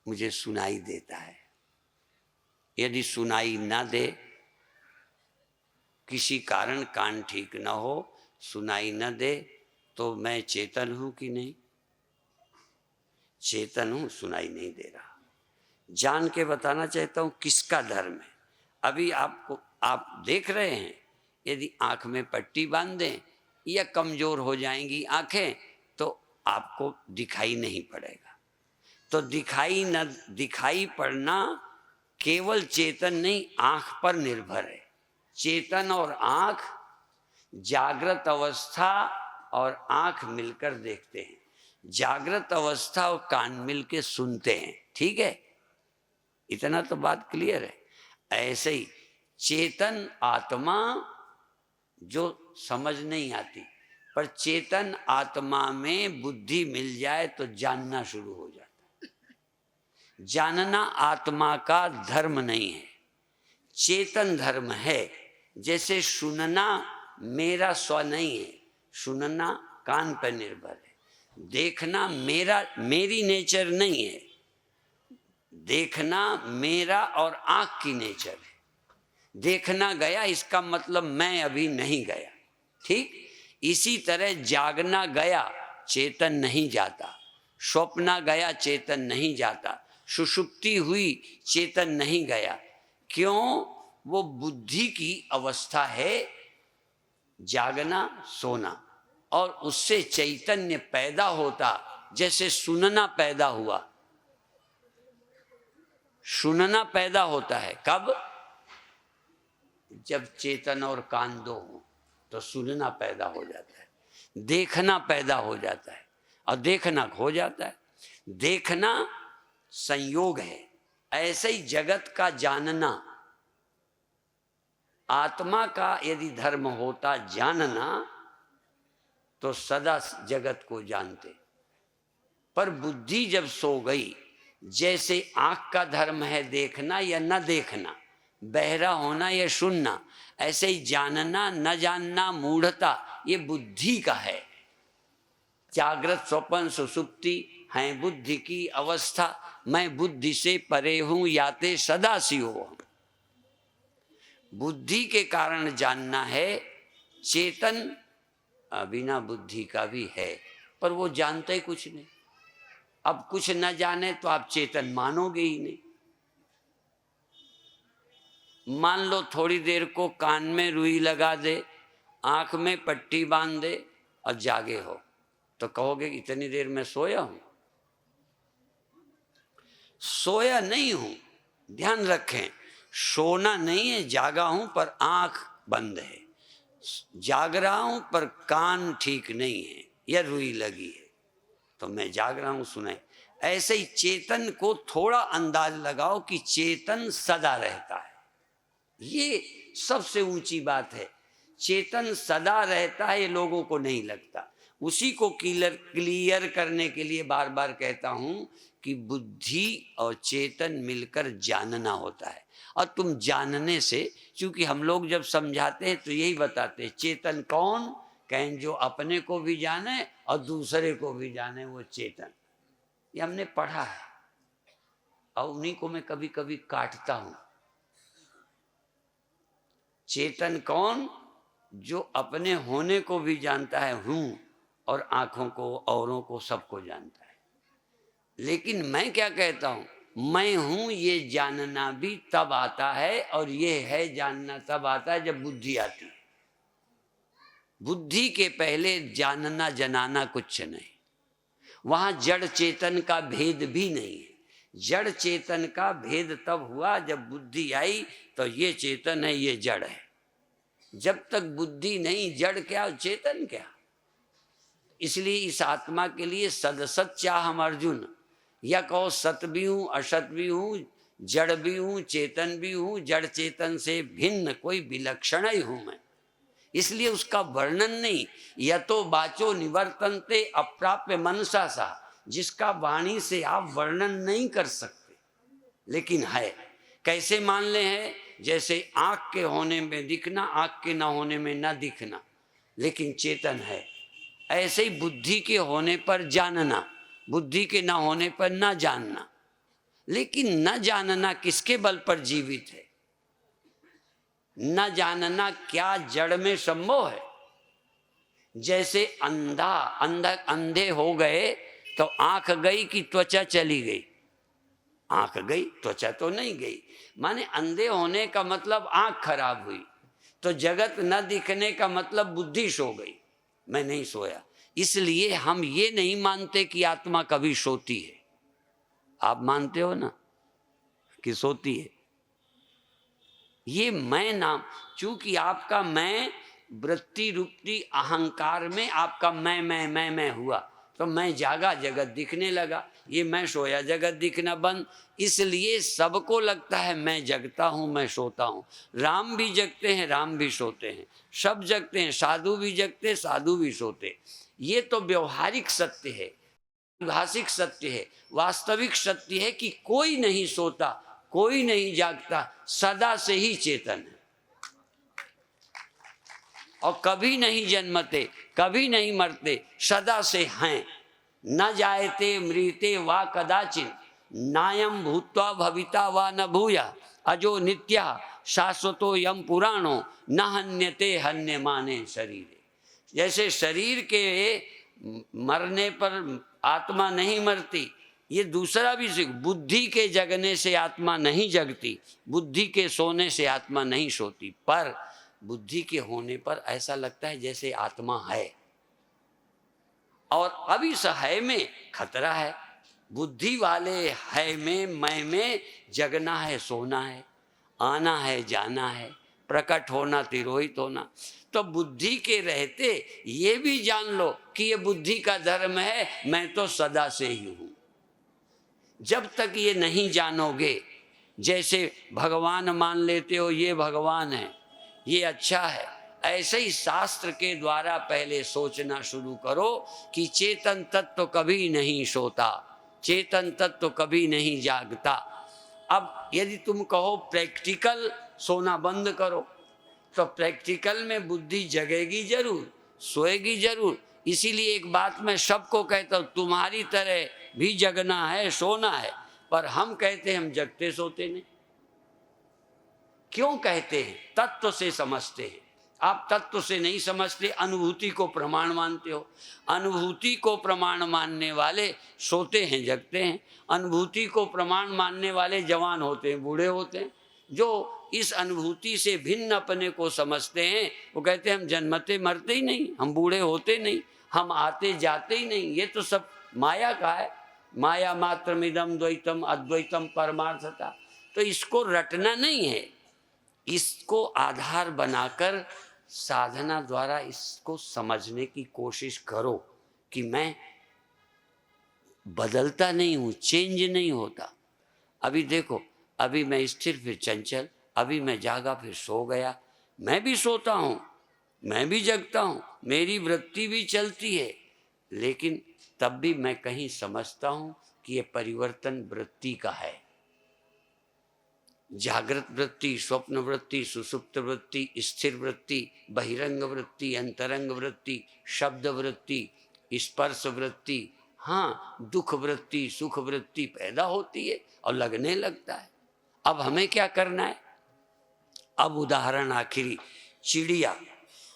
मुझे सुनाई देता है। यदि सुनाई ना दे, किसी कारण कान ठीक ना हो, सुनाई न दे, तो मैं चेतन हूं कि नहीं? चेतन हूं, सुनाई नहीं दे रहा। जान के बताना चाहता हूं किसका धर्म है। अभी आपको, आप देख रहे हैं, यदि आंख में पट्टी बांध दें या कमजोर हो जाएंगी आंखें तो आपको दिखाई नहीं पड़ेगा। तो दिखाई पड़ना केवल चेतन नहीं, आंख पर निर्भर है। चेतन और आंख, जागृत अवस्था और आंख मिलकर देखते हैं, जागृत अवस्था और कान मिलकर सुनते हैं। ठीक है, इतना तो बात क्लियर है। ऐसे ही चेतन आत्मा जो समझ नहीं आती, पर चेतन आत्मा में बुद्धि मिल जाए तो जानना शुरू हो जाता है। जानना आत्मा का धर्म नहीं है, चेतन धर्म है। जैसे सुनना मेरा स्व नहीं है, सुनना कान पर निर्भर है। देखना मेरी नेचर नहीं है, देखना मेरा और आंख की नेचर है। देखना गया, इसका मतलब मैं अभी नहीं गया। ठीक इसी तरह जागना गया, चेतन नहीं जाता। स्वप्ना गया, चेतन नहीं जाता। सुषुप्ति हुई, चेतन नहीं गया। क्यों? वो बुद्धि की अवस्था है, जागना सोना, और उससे चैतन्य पैदा होता। जैसे सुनना पैदा हुआ, सुनना पैदा होता है कब? जब चेतन और कान दो हो तो सुनना पैदा हो जाता है, देखना पैदा हो जाता है और देखना खो जाता है। देखना संयोग है। ऐसे ही जगत का जानना, आत्मा का यदि धर्म होता जानना तो सदा जगत को जानते। पर बुद्धि जब सो गई, जैसे आंख का धर्म है देखना या न देखना, बहरा होना या सुनना, ऐसे ही जानना न जानना, मूढ़ता, ये बुद्धि का है। जागृत स्वप्न सुषुप्ति है बुद्धि की अवस्था। मैं बुद्धि से परे हूं, याते सदा सी हो। बुद्धि के कारण जानना है। चेतन बिना बुद्धि का भी है, पर वो जानते कुछ नहीं। अब कुछ न जाने तो आप चेतन मानोगे ही नहीं। मान लो थोड़ी देर को कान में रुई लगा दे, आंख में पट्टी बांध दे और जागे हो, तो कहोगे इतनी देर में सोया हूं? सोया नहीं हूं। ध्यान रखें, सोना नहीं है, जागा हूं पर आंख बंद है। जाग रहा हूं पर कान ठीक नहीं है या रुई लगी है, तो मैं जाग रहा हूं, सुने। ऐसे ही चेतन को थोड़ा अंदाज लगाओ कि चेतन सदा रहता है। ये सबसे ऊंची बात है। चेतन सदा रहता है, ये लोगों को नहीं लगता। उसी को क्लियर करने के लिए बार बार कहता हूं कि बुद्धि और चेतन मिलकर जानना होता है। और तुम जानने से, क्योंकि हम लोग जब समझाते हैं तो यही बताते हैं, चेतन कौन? कहें जो अपने को भी जाने और दूसरे को भी जाने, वो चेतन। ये हमने पढ़ा है और उन्हीं को मैं कभी कभी काटता हूं। चेतन कौन? जो अपने होने को भी जानता है, हूं, और आंखों को, औरों को, सबको जानता है। लेकिन मैं क्या कहता हूं, मैं हूं ये जानना भी तब आता है, और ये है जानना तब आता है जब बुद्धि आती है। बुद्धि के पहले जानना जनाना कुछ नहीं। वहां जड़ चेतन का भेद भी नहीं है। जड़ चेतन का भेद तब हुआ जब बुद्धि आई, तो ये चेतन है, ये जड़ है। जब तक बुद्धि नहीं, जड़ क्या चेतन क्या। इसलिए इस आत्मा के लिए सदसत चाह हम अर्जुन, या कहो सत भी हूं, असत भी हूं, जड़ भी हूं, चेतन भी हूं, जड़ चेतन से भिन्न कोई विलक्षण ही हूं मैं। इसलिए उसका वर्णन नहीं। यतो बाचो निवर्तन्ते अप्राप्य मनसा सा, जिसका वाणी से आप वर्णन नहीं कर सकते, लेकिन है। कैसे मान ले हैं? जैसे आंख के होने में दिखना, आंख के ना होने में ना दिखना, लेकिन चेतन है। ऐसे ही बुद्धि के होने पर जानना, बुद्धि के ना होने पर ना जानना। लेकिन न जानना किसके बल पर जीवित है? न जानना क्या जड़ में संभव है? जैसे अंधे हो गए तो आंख गई कि त्वचा चली गई? आंख गई, त्वचा तो नहीं गई। माने अंधे होने का मतलब आंख खराब हुई, तो जगत न दिखने का मतलब बुद्धि सो गई। मैं नहीं सोया। इसलिए हम ये नहीं मानते कि आत्मा कभी सोती है। आप मानते हो ना कि सोती है? ये मैं नाम, चूंकि आपका मैं वृत्ति रूपी अहंकार में आपका मैं हुआ, तो मैं जागा, जगत दिखने लगा। ये मैं सोया, जगत दिखना बंद। इसलिए सबको लगता है मैं जगता हूं, मैं सोता हूं। राम भी जगते हैं, राम भी सोते हैं, सब जगते हैं। साधु भी जगते, साधु भी सोते। ये तो व्यवहारिक सत्य है, भाषिक सत्य है। वास्तविक सत्य है कि कोई नहीं सोता, कोई नहीं जागता, सदा से ही चेतन है। और कभी नहीं जन्मते, कभी नहीं मरते, सदा से हैं। न जायते मृते वा कदाचिन, नायम भूत्वा भविता वा न भूया, अजो नित्या शाश्वतो यम पुराणो, न हन्यते हन्यमाने शरीरे। जैसे शरीर के मरने पर आत्मा नहीं मरती, ये दूसरा भी सीख। बुद्धि के जगने से आत्मा नहीं जगती, बुद्धि के सोने से आत्मा नहीं सोती। पर बुद्धि के होने पर ऐसा लगता है जैसे आत्मा है, और अब इस है में खतरा है। बुद्धि वाले है में, मैं में जगना है, सोना है, आना है, जाना है, प्रकट होना, तिरोहित होना। तो बुद्धि के रहते ये भी जान लो कि ये बुद्धि का धर्म है, मैं तो सदा से ही हूं। जब तक ये नहीं जानोगे, जैसे भगवान मान लेते हो ये भगवान है, ये अच्छा है, ऐसे ही शास्त्र के द्वारा पहले सोचना शुरू करो कि चेतन तत्व कभी नहीं सोता, चेतन तत्व कभी नहीं जागता। अब यदि तुम कहो प्रैक्टिकल सोना बंद करो, तो प्रैक्टिकल में बुद्धि जगेगी जरूर, सोएगी जरूर। इसीलिए एक बात मैं सबको कहता हूँ, तुम्हारी तरह भी जगना है, सोना है, पर हम कहते हैं हम जगते सोते नहीं। क्यों कहते हैं? तत्व से समझते हैं। आप तत्व से नहीं समझते, अनुभूति को प्रमाण मानते हो। अनुभूति को प्रमाण मानने वाले सोते हैं जगते हैं, अनुभूति को प्रमाण मानने वाले जवान होते हैं बूढ़े होते हैं। जो इस अनुभूति से भिन्न अपने को समझते हैं वो कहते हैं हम जन्मते मरते ही नहीं, हम बूढ़े होते नहीं, हम आते जाते ही नहीं, ये तो सब माया का है। माया मात्रमिदम द्वैतम अद्वैतम परमार्थता। तो इसको रटना नहीं है, इसको आधार बनाकर साधना द्वारा इसको समझने की कोशिश करो कि मैं बदलता नहीं हूं, चेंज नहीं होता। अभी देखो, अभी मैं स्थिर फिर चंचल, अभी मैं जागा फिर सो गया, मैं भी सोता हूं, मैं भी जगता हूं, मेरी वृत्ति भी चलती है, लेकिन तब भी मैं कहीं समझता हूं कि ये परिवर्तन वृत्ति का है। जागृत वृत्ति, स्वप्न वृत्ति, सुसुप्त वृत्ति, स्थिर वृत्ति, बहिरंग वृत्ति, अंतरंग वृत्ति, शब्द वृत्ति, स्पर्श वृत्ति, हाँ दुख वृत्ति, सुख वृत्ति पैदा होती है और लगने लगता है। अब हमें क्या करना है? अब उदाहरण आखिरी, चिड़िया,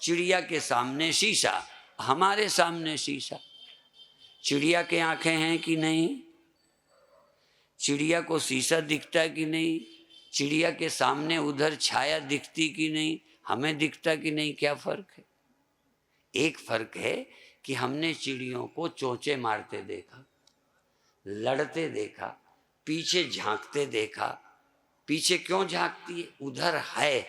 चिड़िया के सामने शीशा, हमारे सामने शीशा। चिड़िया के आंखें हैं कि नहीं? चिड़िया को शीशा दिखता है कि नहीं? चिड़िया के सामने उधर छाया दिखती कि नहीं? हमें दिखता कि नहीं? क्या फर्क है? एक फर्क है कि हमने चिड़ियों को चोंचे मारते देखा, लड़ते देखा, पीछे झांकते देखा। पीछे क्यों झांकती है? उधर है।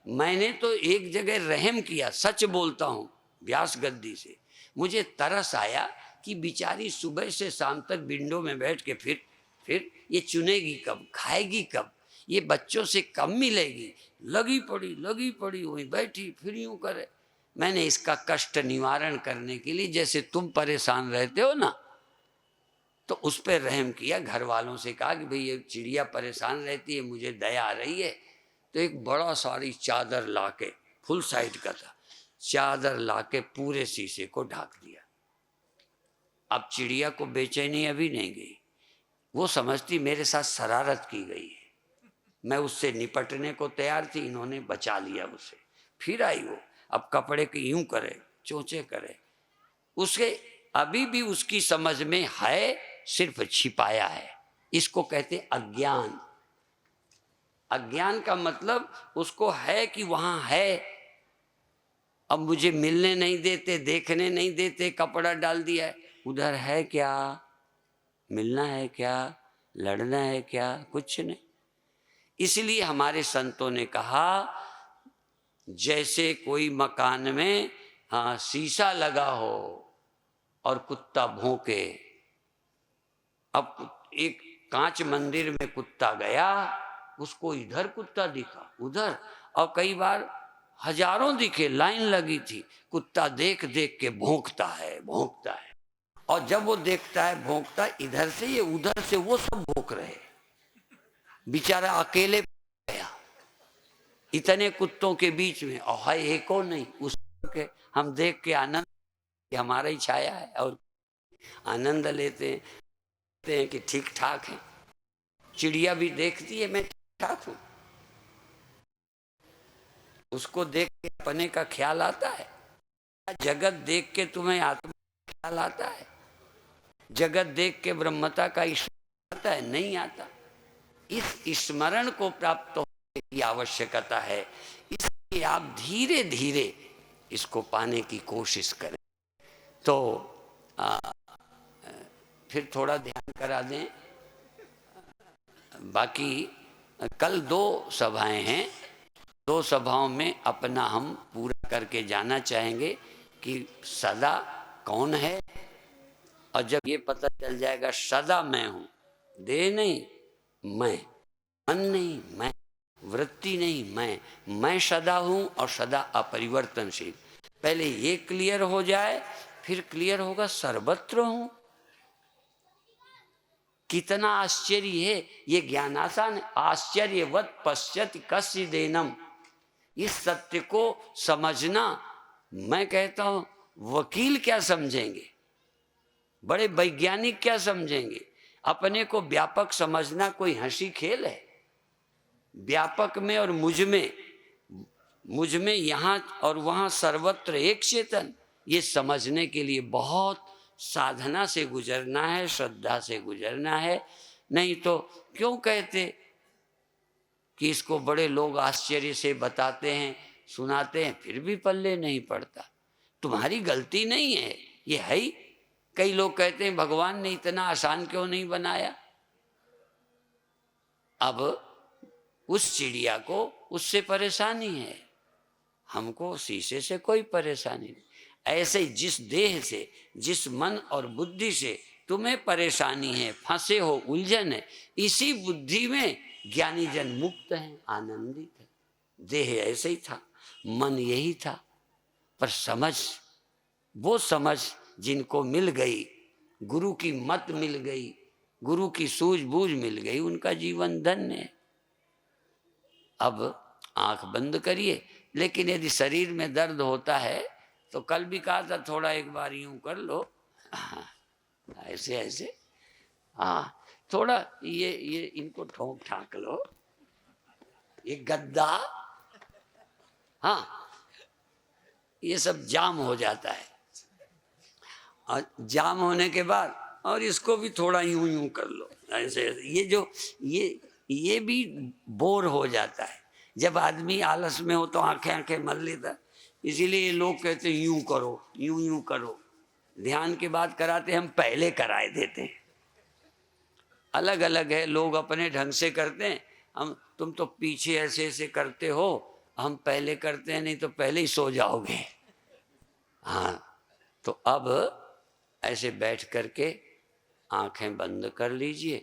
मैंने तो एक जगह रहम किया, सच बोलता हूं, व्यास गद्दी से मुझे तरस आया कि बेचारी सुबह से शाम तक विंडो में बैठ के फिर ये चुनेगी कब, खाएगी कब, ये बच्चों से कम मिलेगी, लगी पड़ी हुई बैठी फिर यूं करे। मैंने इसका कष्ट निवारण करने के लिए, जैसे तुम परेशान रहते हो ना, तो उस पर रहम किया। घर वालों से कहा कि भाई ये चिड़िया परेशान रहती है, मुझे दया आ रही है। तो एक बड़ा सारी चादर लाके, फुल साइड का था, चादर लाके पूरे शीशे को ढाक दिया। अब चिड़िया को बेचैनी अभी नहीं गई, वो समझती मेरे साथ शरारत की गई है, मैं उससे निपटने को तैयार थी, इन्होंने बचा लिया उसे। फिर आई वो, अब कपड़े के यूं करे, चोंचे करे, उसे अभी भी उसकी समझ में है, सिर्फ छिपाया है। इसको कहते अज्ञान। अज्ञान का मतलब उसको है कि वहां है, अब मुझे मिलने नहीं देते, देखने नहीं देते, कपड़ा डाल दिया है, उधर है क्या, मिलना है क्या, लड़ना है क्या, कुछ नहीं। इसलिए हमारे संतों ने कहा जैसे कोई मकान में शीशा लगा हो और कुत्ता भौंके। अब एक कांच मंदिर में कुत्ता गया, उसको इधर कुत्ता दिखा, उधर, और कई बार हजारों दिखे, लाइन लगी थी। कुत्ता देख देख के भौंकता है, और जब वो देखता है भौंकता, इधर से ये उधर से वो सब भौंक रहे, बेचारा अकेले गया इतने कुत्तों के बीच में, और है एको नहीं उसके। हम देख के आनंद, हमारा ही छाया है, और आनंद लेते हैं कि ठीक ठाक है। चिड़िया भी देखती है मैं ठीक ठाक हूं, उसको देख के अपने का ख्याल आता है। जगत देख के तुम्हें आत्मा का ख्याल आता है? जगत देख के ब्रह्मता का स्मरण आता है? नहीं आता। इस स्मरण को प्राप्त होने की आवश्यकता है, इसलिए आप धीरे धीरे इसको पाने की कोशिश करें। तो फिर थोड़ा ध्यान करा दें। बाकी कल 2 सभाएं हैं, 2 सभाओं में अपना हम पूरा करके जाना चाहेंगे कि सदा कौन है। और जब ये पता चल जाएगा सदा मैं हूं, देह नहीं मैं, मन नहीं मैं, वृत्ति नहीं मैं सदा हूं और सदा अपरिवर्तनशील। पहले ये क्लियर हो जाए, फिर क्लियर होगा सर्वत्र हूं। कितना आश्चर्य है ये ज्ञान, आसान, आश्चर्यवत पश्यति कश्चिदेनम। इस सत्य को समझना, मैं कहता हूं वकील क्या समझेंगे, बड़े वैज्ञानिक क्या समझेंगे। अपने को व्यापक समझना कोई हंसी खेल है? व्यापक में और मुझ में यहाँ और वहाँ सर्वत्र एक चेतन, ये समझने के लिए बहुत साधना से गुजरना है, श्रद्धा से गुजरना है। नहीं तो क्यों कहते कि इसको बड़े लोग आश्चर्य से बताते हैं, सुनाते हैं, फिर भी पल्ले नहीं पड़ता। तुम्हारी गलती नहीं है, ये है ही। कई लोग कहते हैं भगवान ने इतना आसान क्यों नहीं बनाया। अब उस चिड़िया को उससे परेशानी है, हमको शीशे से कोई परेशानी नहीं। ऐसे जिस देह से, जिस मन और बुद्धि से तुम्हें परेशानी है, फंसे हो, उलझन है, इसी बुद्धि में ज्ञानी जन मुक्त हैं, आनंदित है। देह ऐसे ही था, मन यही था, पर समझ, वो समझ जिनको मिल गई, गुरु की मत मिल गई, गुरु की सूझबूझ मिल गई, उनका जीवन धन्य है। अब आंख बंद करिए, लेकिन यदि शरीर में दर्द होता है तो कल भी कहा था थोड़ा एक बार यूं कर लो, ऐसे ऐसे, हाँ थोड़ा ये इनको ठोक ठाक लो, ये गद्दा, हाँ ये सब जाम हो जाता है। और जाम होने के बाद और इसको भी थोड़ा यूं यूं कर लो, ऐसे ऐसे। ये भी बोर हो जाता है। जब आदमी आलस में हो तो आंखें आंखें मल लेता है। इसीलिए लोग कहते हैं यूं करो, यूं यूं करो। ध्यान की बात कराते हम पहले कराए देते हैं। अलग अलग है, लोग अपने ढंग से करते हैं, तुम तो पीछे ऐसे ऐसे करते हो, हम पहले करते हैं, नहीं तो पहले ही सो जाओगे। हाँ, तो अब ऐसे बैठ करके आंखें बंद कर लीजिए।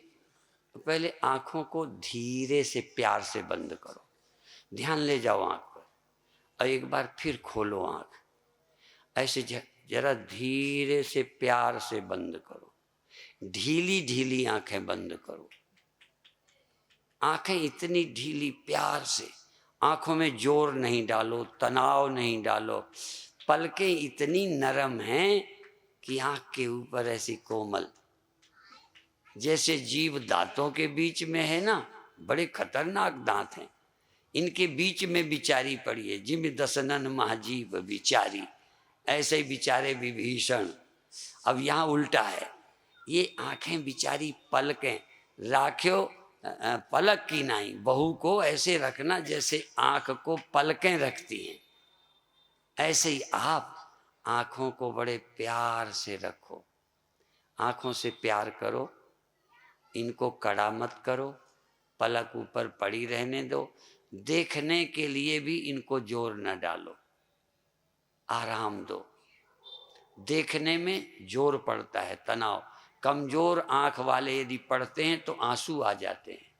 तो पहले आंखों को धीरे से प्यार से बंद करो, ध्यान ले जाओ आंख पर, और एक बार फिर खोलो आंख। ऐसे जरा धीरे से प्यार से बंद करो, ढीली ढीली आंखें बंद करो। आंखें इतनी ढीली, प्यार से, आंखों में जोर नहीं डालो, तनाव नहीं डालो। पलकें इतनी नरम हैं कि आंख के ऊपर ऐसी कोमल, जैसे जीव दांतों के बीच में है ना, बड़े खतरनाक दांत हैं, इनके बीच में बिचारी पड़ी है, जिम दसनन महाजीव बिचारी, ऐसे ही बिचारे विभीषण। अब यहाँ उल्टा है, ये आंखें बिचारी पलकें राख्यो, पलक की नहीं, बहू को ऐसे रखना जैसे आंख को पलकें रखती हैं। ऐसे ही आप आंखों को बड़े प्यार से रखो, आंखों से प्यार करो, इनको कड़ा मत करो, पलक ऊपर पड़ी रहने दो। देखने के लिए भी इनको जोर न डालो, आराम दो। देखने में जोर पड़ता है, तनाव, कमजोर आंख वाले यदि पढ़ते हैं तो आंसू आ जाते हैं।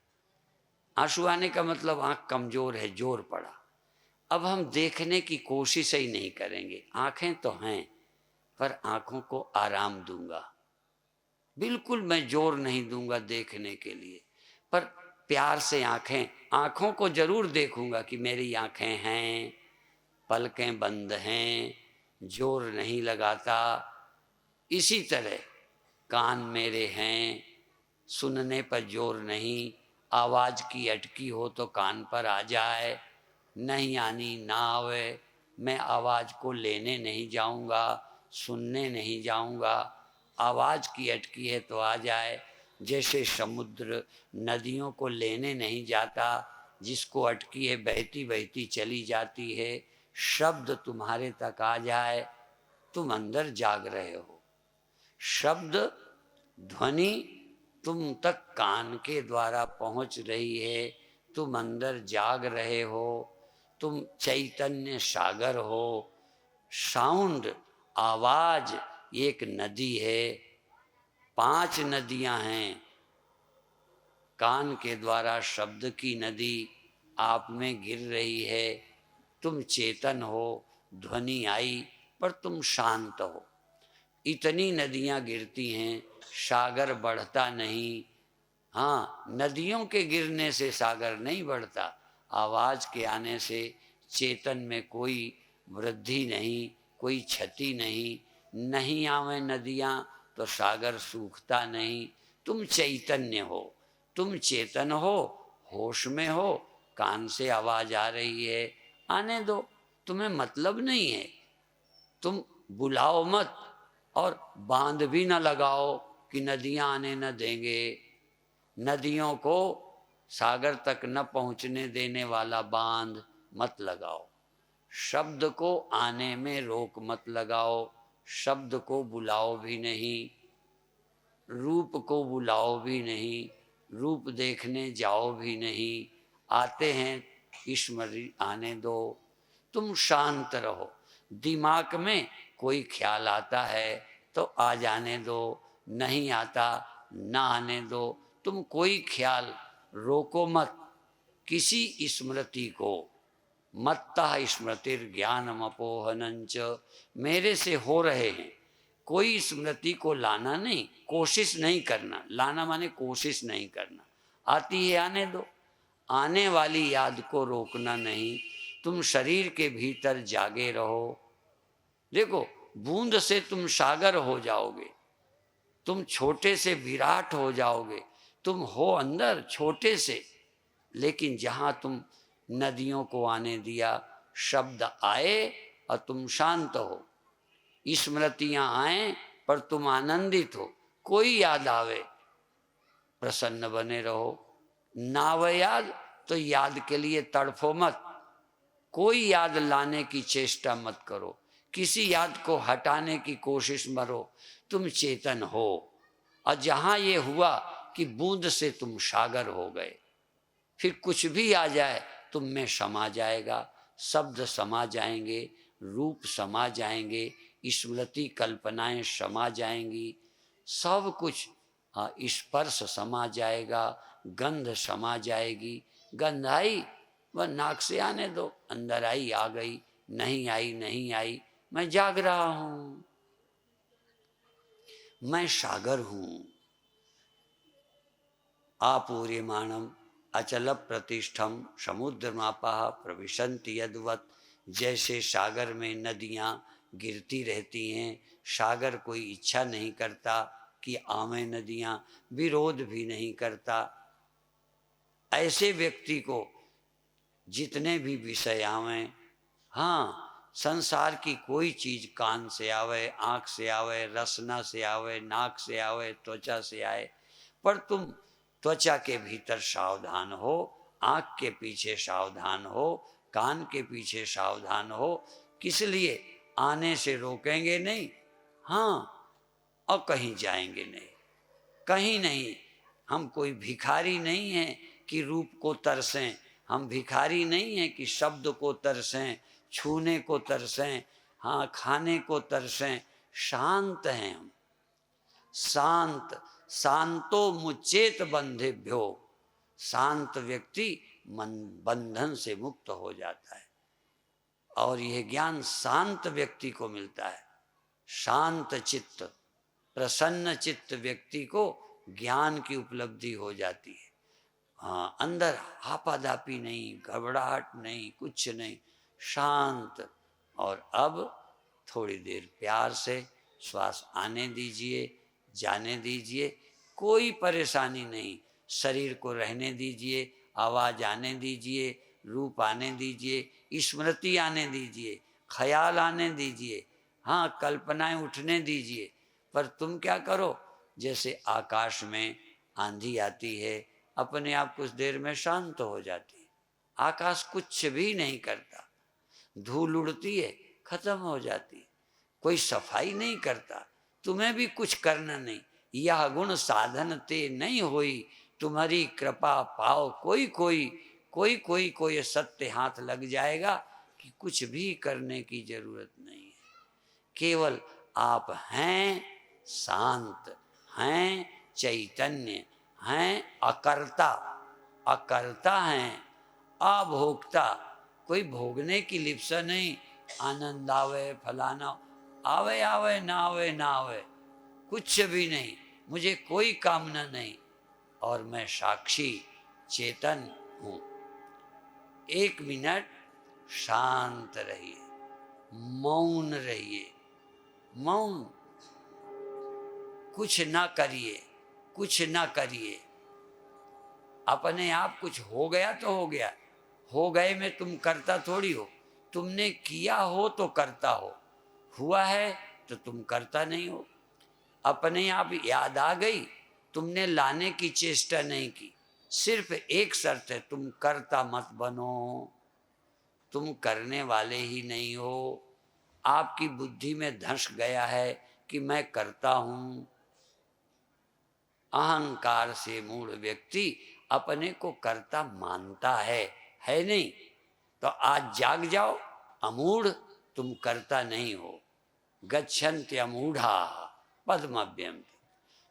आंसू आने का मतलब आंख कमजोर है, जोर पड़ा। अब हम देखने की कोशिश ही नहीं करेंगे, आंखें तो हैं, पर आंखों को आराम दूंगा, बिल्कुल मैं जोर नहीं दूंगा देखने के लिए, पर प्यार से आंखों को जरूर देखूंगा कि मेरी आंखें हैं, पलकें बंद हैं, जोर नहीं लगाता। इसी तरह कान मेरे हैं, सुनने पर जोर नहीं, आवाज की अटकी हो तो कान पर आ जाए, नहीं आनी ना आवे, मैं आवाज को लेने नहीं जाऊंगा, सुनने नहीं जाऊंगा, आवाज की अटकी है तो आ जाए। जैसे समुद्र नदियों को लेने नहीं जाता, जिसको अटकी है बहती बहती चली जाती है, शब्द तुम्हारे तक आ जाए, तुम अंदर जाग रहे हो। शब्द ध्वनि तुम तक कान के द्वारा पहुंच रही है, तुम अंदर जाग रहे हो, तुम चैतन्य सागर हो। साउंड, आवाज एक नदी है, 5 नदियां हैं। कान के द्वारा शब्द की नदी आप में गिर रही है, तुम चेतन हो, ध्वनि आई पर तुम शांत हो। इतनी नदियां गिरती हैं, सागर बढ़ता नहीं। हाँ, नदियों के गिरने से सागर नहीं बढ़ता, आवाज के आने से चेतन में कोई वृद्धि नहीं, कोई क्षति नहीं। नहीं आवे नदियां तो सागर सूखता नहीं। तुम चैतन्य हो, तुम चेतन हो, होश में हो, कान से आवाज आ रही है, आने दो, तुम्हें मतलब नहीं है, तुम बुलाओ मत और बांध भी ना लगाओ कि नदियां आने न देंगे। नदियों को सागर तक न पहुंचने देने वाला बांध मत लगाओ। शब्द को आने में रोक मत लगाओ, शब्द को बुलाओ भी नहीं, रूप को बुलाओ भी नहीं, रूप देखने जाओ भी नहीं। आते हैं स्मृति आने दो, तुम शांत रहो। दिमाग में कोई ख्याल आता है तो आ जाने दो, नहीं आता ना आने दो। तुम कोई ख्याल रोको मत, किसी स्मृति को। मत्ता स्मृतिर्ज्ञानम अपोहनंच, मेरे से हो रहे हैं, कोई स्मृति को लाना नहीं, कोशिश नहीं करना। लाना माने कोशिश नहीं करना। आती है आने दो, आने वाली याद को रोकना नहीं। तुम शरीर के भीतर जागे रहो। देखो, बूंद से तुम सागर हो जाओगे, तुम छोटे से विराट हो जाओगे। तुम हो अंदर छोटे से, लेकिन जहां तुम नदियों को आने दिया, शब्द आए और तुम शांत हो, स्मृतियां आए पर तुम आनंदित हो। कोई याद आवे प्रसन्न बने रहो, ना आवे याद तो याद के लिए तड़फो मत। कोई याद लाने की चेष्टा मत करो, किसी याद को हटाने की कोशिश मरो। तुम चेतन हो, और जहां ये हुआ कि बूंद से तुम सागर हो गए, फिर कुछ भी आ जाए तुम में समा जाएगा। शब्द समा जाएंगे, रूप समा जाएंगे, स्मृति कल्पनाएं समा जाएंगी, सब कुछ। स्पर्श समा जाएगा, गंध समा जाएगी। गंध आई वह नाक से आने दो, अंदर आई आ गई, नहीं आई नहीं आई। मैं जाग रहा हूं, मैं सागर हूं। आपूर्यमाणम अचल प्रतिष्ठम समुद्रमापा प्रविशन्ति यद्वत्, जैसे सागर में नदियां गिरती रहती हैं, सागर कोई इच्छा नहीं करता कि आवे नदियां, विरोध भी नहीं करता। ऐसे व्यक्ति को जितने भी विषय आवे, हाँ, संसार की कोई चीज कान से आवे, आंख से आवे, रसना से आवे, नाक से आवे, त्वचा से आए, पर तुम त्वचा के भीतर सावधान हो, आंख के पीछे सावधान हो, कान के पीछे सावधान हो। किस लिए? आने से रोकेंगे नहीं, हाँ, और कहीं जाएंगे नहीं, कहीं नहीं। हम कोई भिखारी नहीं हैं कि रूप को तरसें, हम भिखारी नहीं हैं कि शब्द को तरसें, छूने को तरसें, हाँ, खाने को तरसें। शांत हैं हम, शांत। शांतो मुचेत बंधेभ्यो, शांत व्यक्ति मन बंधन से मुक्त हो जाता है। और यह ज्ञान शांत व्यक्ति को मिलता है। शांत चित्त, प्रसन्न चित्त व्यक्ति को ज्ञान की उपलब्धि हो जाती है। हाँ, अंदर हापाधापी नहीं, घबराहट नहीं, कुछ नहीं, शांत। और अब थोड़ी देर प्यार से श्वास आने दीजिए, जाने दीजिए, कोई परेशानी नहीं। शरीर को रहने दीजिए, आवाज आने दीजिए, रूप आने दीजिए, स्मृति आने दीजिए, ख्याल आने दीजिए, हाँ, कल्पनाएं उठने दीजिए। पर तुम क्या करो, जैसे आकाश में आंधी आती है, अपने आप कुछ देर में शांत हो जाती है। आकाश कुछ भी नहीं करता, धूल उड़ती है, खत्म हो जाती है, कोई सफाई नहीं करता। तुम्हें भी कुछ करना नहीं। यह गुण साधन ते नहीं होई, तुम्हारी कृपा पाओ कोई कोई, कोई कोई कोई सत्य हाथ लग जाएगा कि कुछ भी करने की जरूरत नहीं है। केवल आप हैं शांत, हैं चैतन्य, हैं अकर्ता, अकर्ता हैं, अभोक्ता। कोई भोगने की लिप्सा नहीं, आनंद आवे फलाना आवे आवे ना आवे ना आवे, कुछ भी नहीं, मुझे कोई कामना नहीं, और मैं साक्षी चेतन हूं। 1 मिनट शांत रहिए, मौन रहिए, मौन। कुछ ना करिए, कुछ ना करिए। अपने आप कुछ हो गया तो हो गया, हो गए में तुम करता थोड़ी हो, तुमने किया हो तो करता हो, हुआ है तो तुम करता नहीं हो। अपने आप याद आ गई, तुमने लाने की चेष्टा नहीं की। सिर्फ एक शर्त है, तुम करता मत बनो, तुम करने वाले ही नहीं हो। आपकी बुद्धि में धंस गया है कि मैं करता हूं। अहंकार से मूढ़ व्यक्ति अपने को करता मानता है नहीं? तो आज जाग जाओ, अमूढ़, तुम करता नहीं हो। गच्छन्ति अमूढ़ा पद्मभ्यम,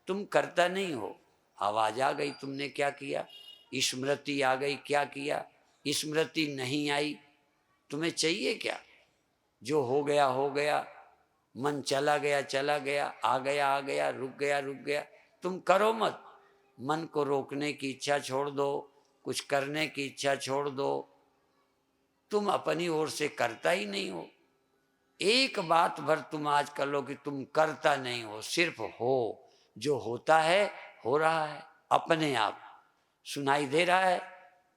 तुम करता नहीं हो। आवाज आ गई, तुमने क्या किया? स्मृति आ गई, क्या किया? स्मृति नहीं आई, तुम्हें चाहिए क्या? जो हो गया हो गया, मन चला गया चला गया, आ गया, रुक गया, तुम करो मत। मन को रोकने की इच्छा छोड़ दो, कुछ करने की इच्छा छोड़ दो। तुम अपनी ओर से करता ही नहीं हो। एक बात भर तुम आज कर लो कि तुम करता नहीं हो, सिर्फ हो। जो होता है हो रहा है अपने आप, सुनाई दे रहा है।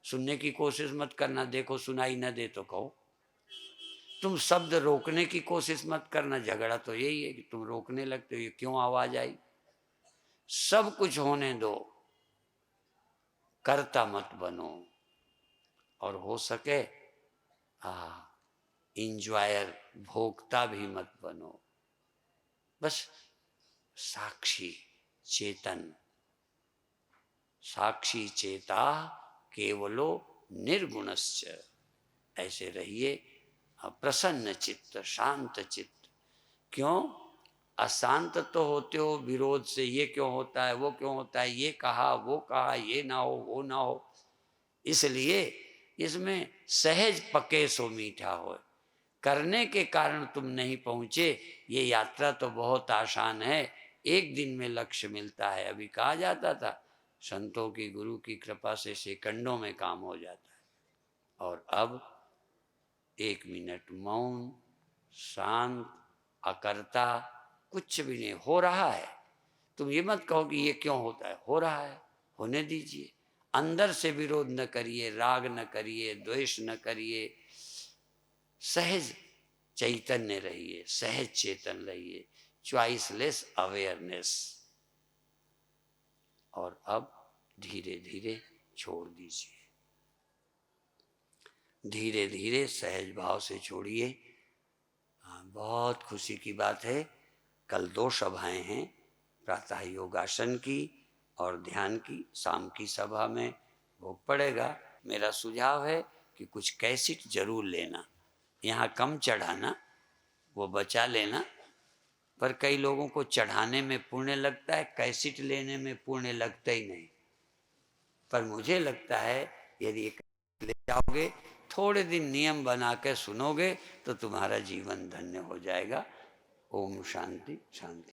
सुनने की कोशिश मत करना, देखो सुनाई न दे तो कहो। तुम शब्द रोकने की कोशिश मत करना, झगड़ा तो यही है कि तुम रोकने लगते हो, ये क्यों आवाज आई। सब कुछ होने दो, करता मत बनो। और हो सके इंजॉयर, भोगता भी मत बनो। बस साक्षी चेतन, साक्षी चेता केवलो निर्गुणश्च, ऐसे रहिए प्रसन्न चित्त, शांत चित्त। क्यों? अशांत तो होते हो विरोध से, ये क्यों होता है, वो क्यों होता है, ये कहा वो कहा, ये ना हो वो ना हो। इसलिए इसमें सहज पके सो मीठा हो। करने के कारण तुम नहीं पहुंचे, ये यात्रा तो बहुत आसान है, एक दिन में लक्ष्य मिलता है। अभी कहा जाता था संतों की, गुरु की कृपा से सेकंडों में काम हो जाता है। और अब 1 मिनट मौन, शांत, अकर्ता, कुछ भी नहीं हो रहा है। तुम ये मत कहो कि ये क्यों होता है, हो रहा है, होने दीजिए। अंदर से विरोध न करिए, राग न करिए, द्वेष न करिए, सहज चैतन्य रहिए, सहज चेतन रहिए, चॉइसलेस अवेयरनेस। और अब धीरे धीरे छोड़ दीजिए, धीरे धीरे सहज भाव से छोड़िए। बहुत खुशी की बात है, कल 2 सभाएं हैं, प्रातः योगासन की और ध्यान की। शाम की सभा में भोग पड़ेगा। मेरा सुझाव है कि कुछ कैसेट जरूर लेना, यहाँ कम चढ़ाना, वो बचा लेना। पर कई लोगों को चढ़ाने में पुण्य लगता है, कैसेट लेने में पुण्य लगता ही नहीं। पर मुझे लगता है यदि ले जाओगे, थोड़े दिन नियम बना के सुनोगे तो तुम्हारा जीवन धन्य हो जाएगा। ओम शांति शांति।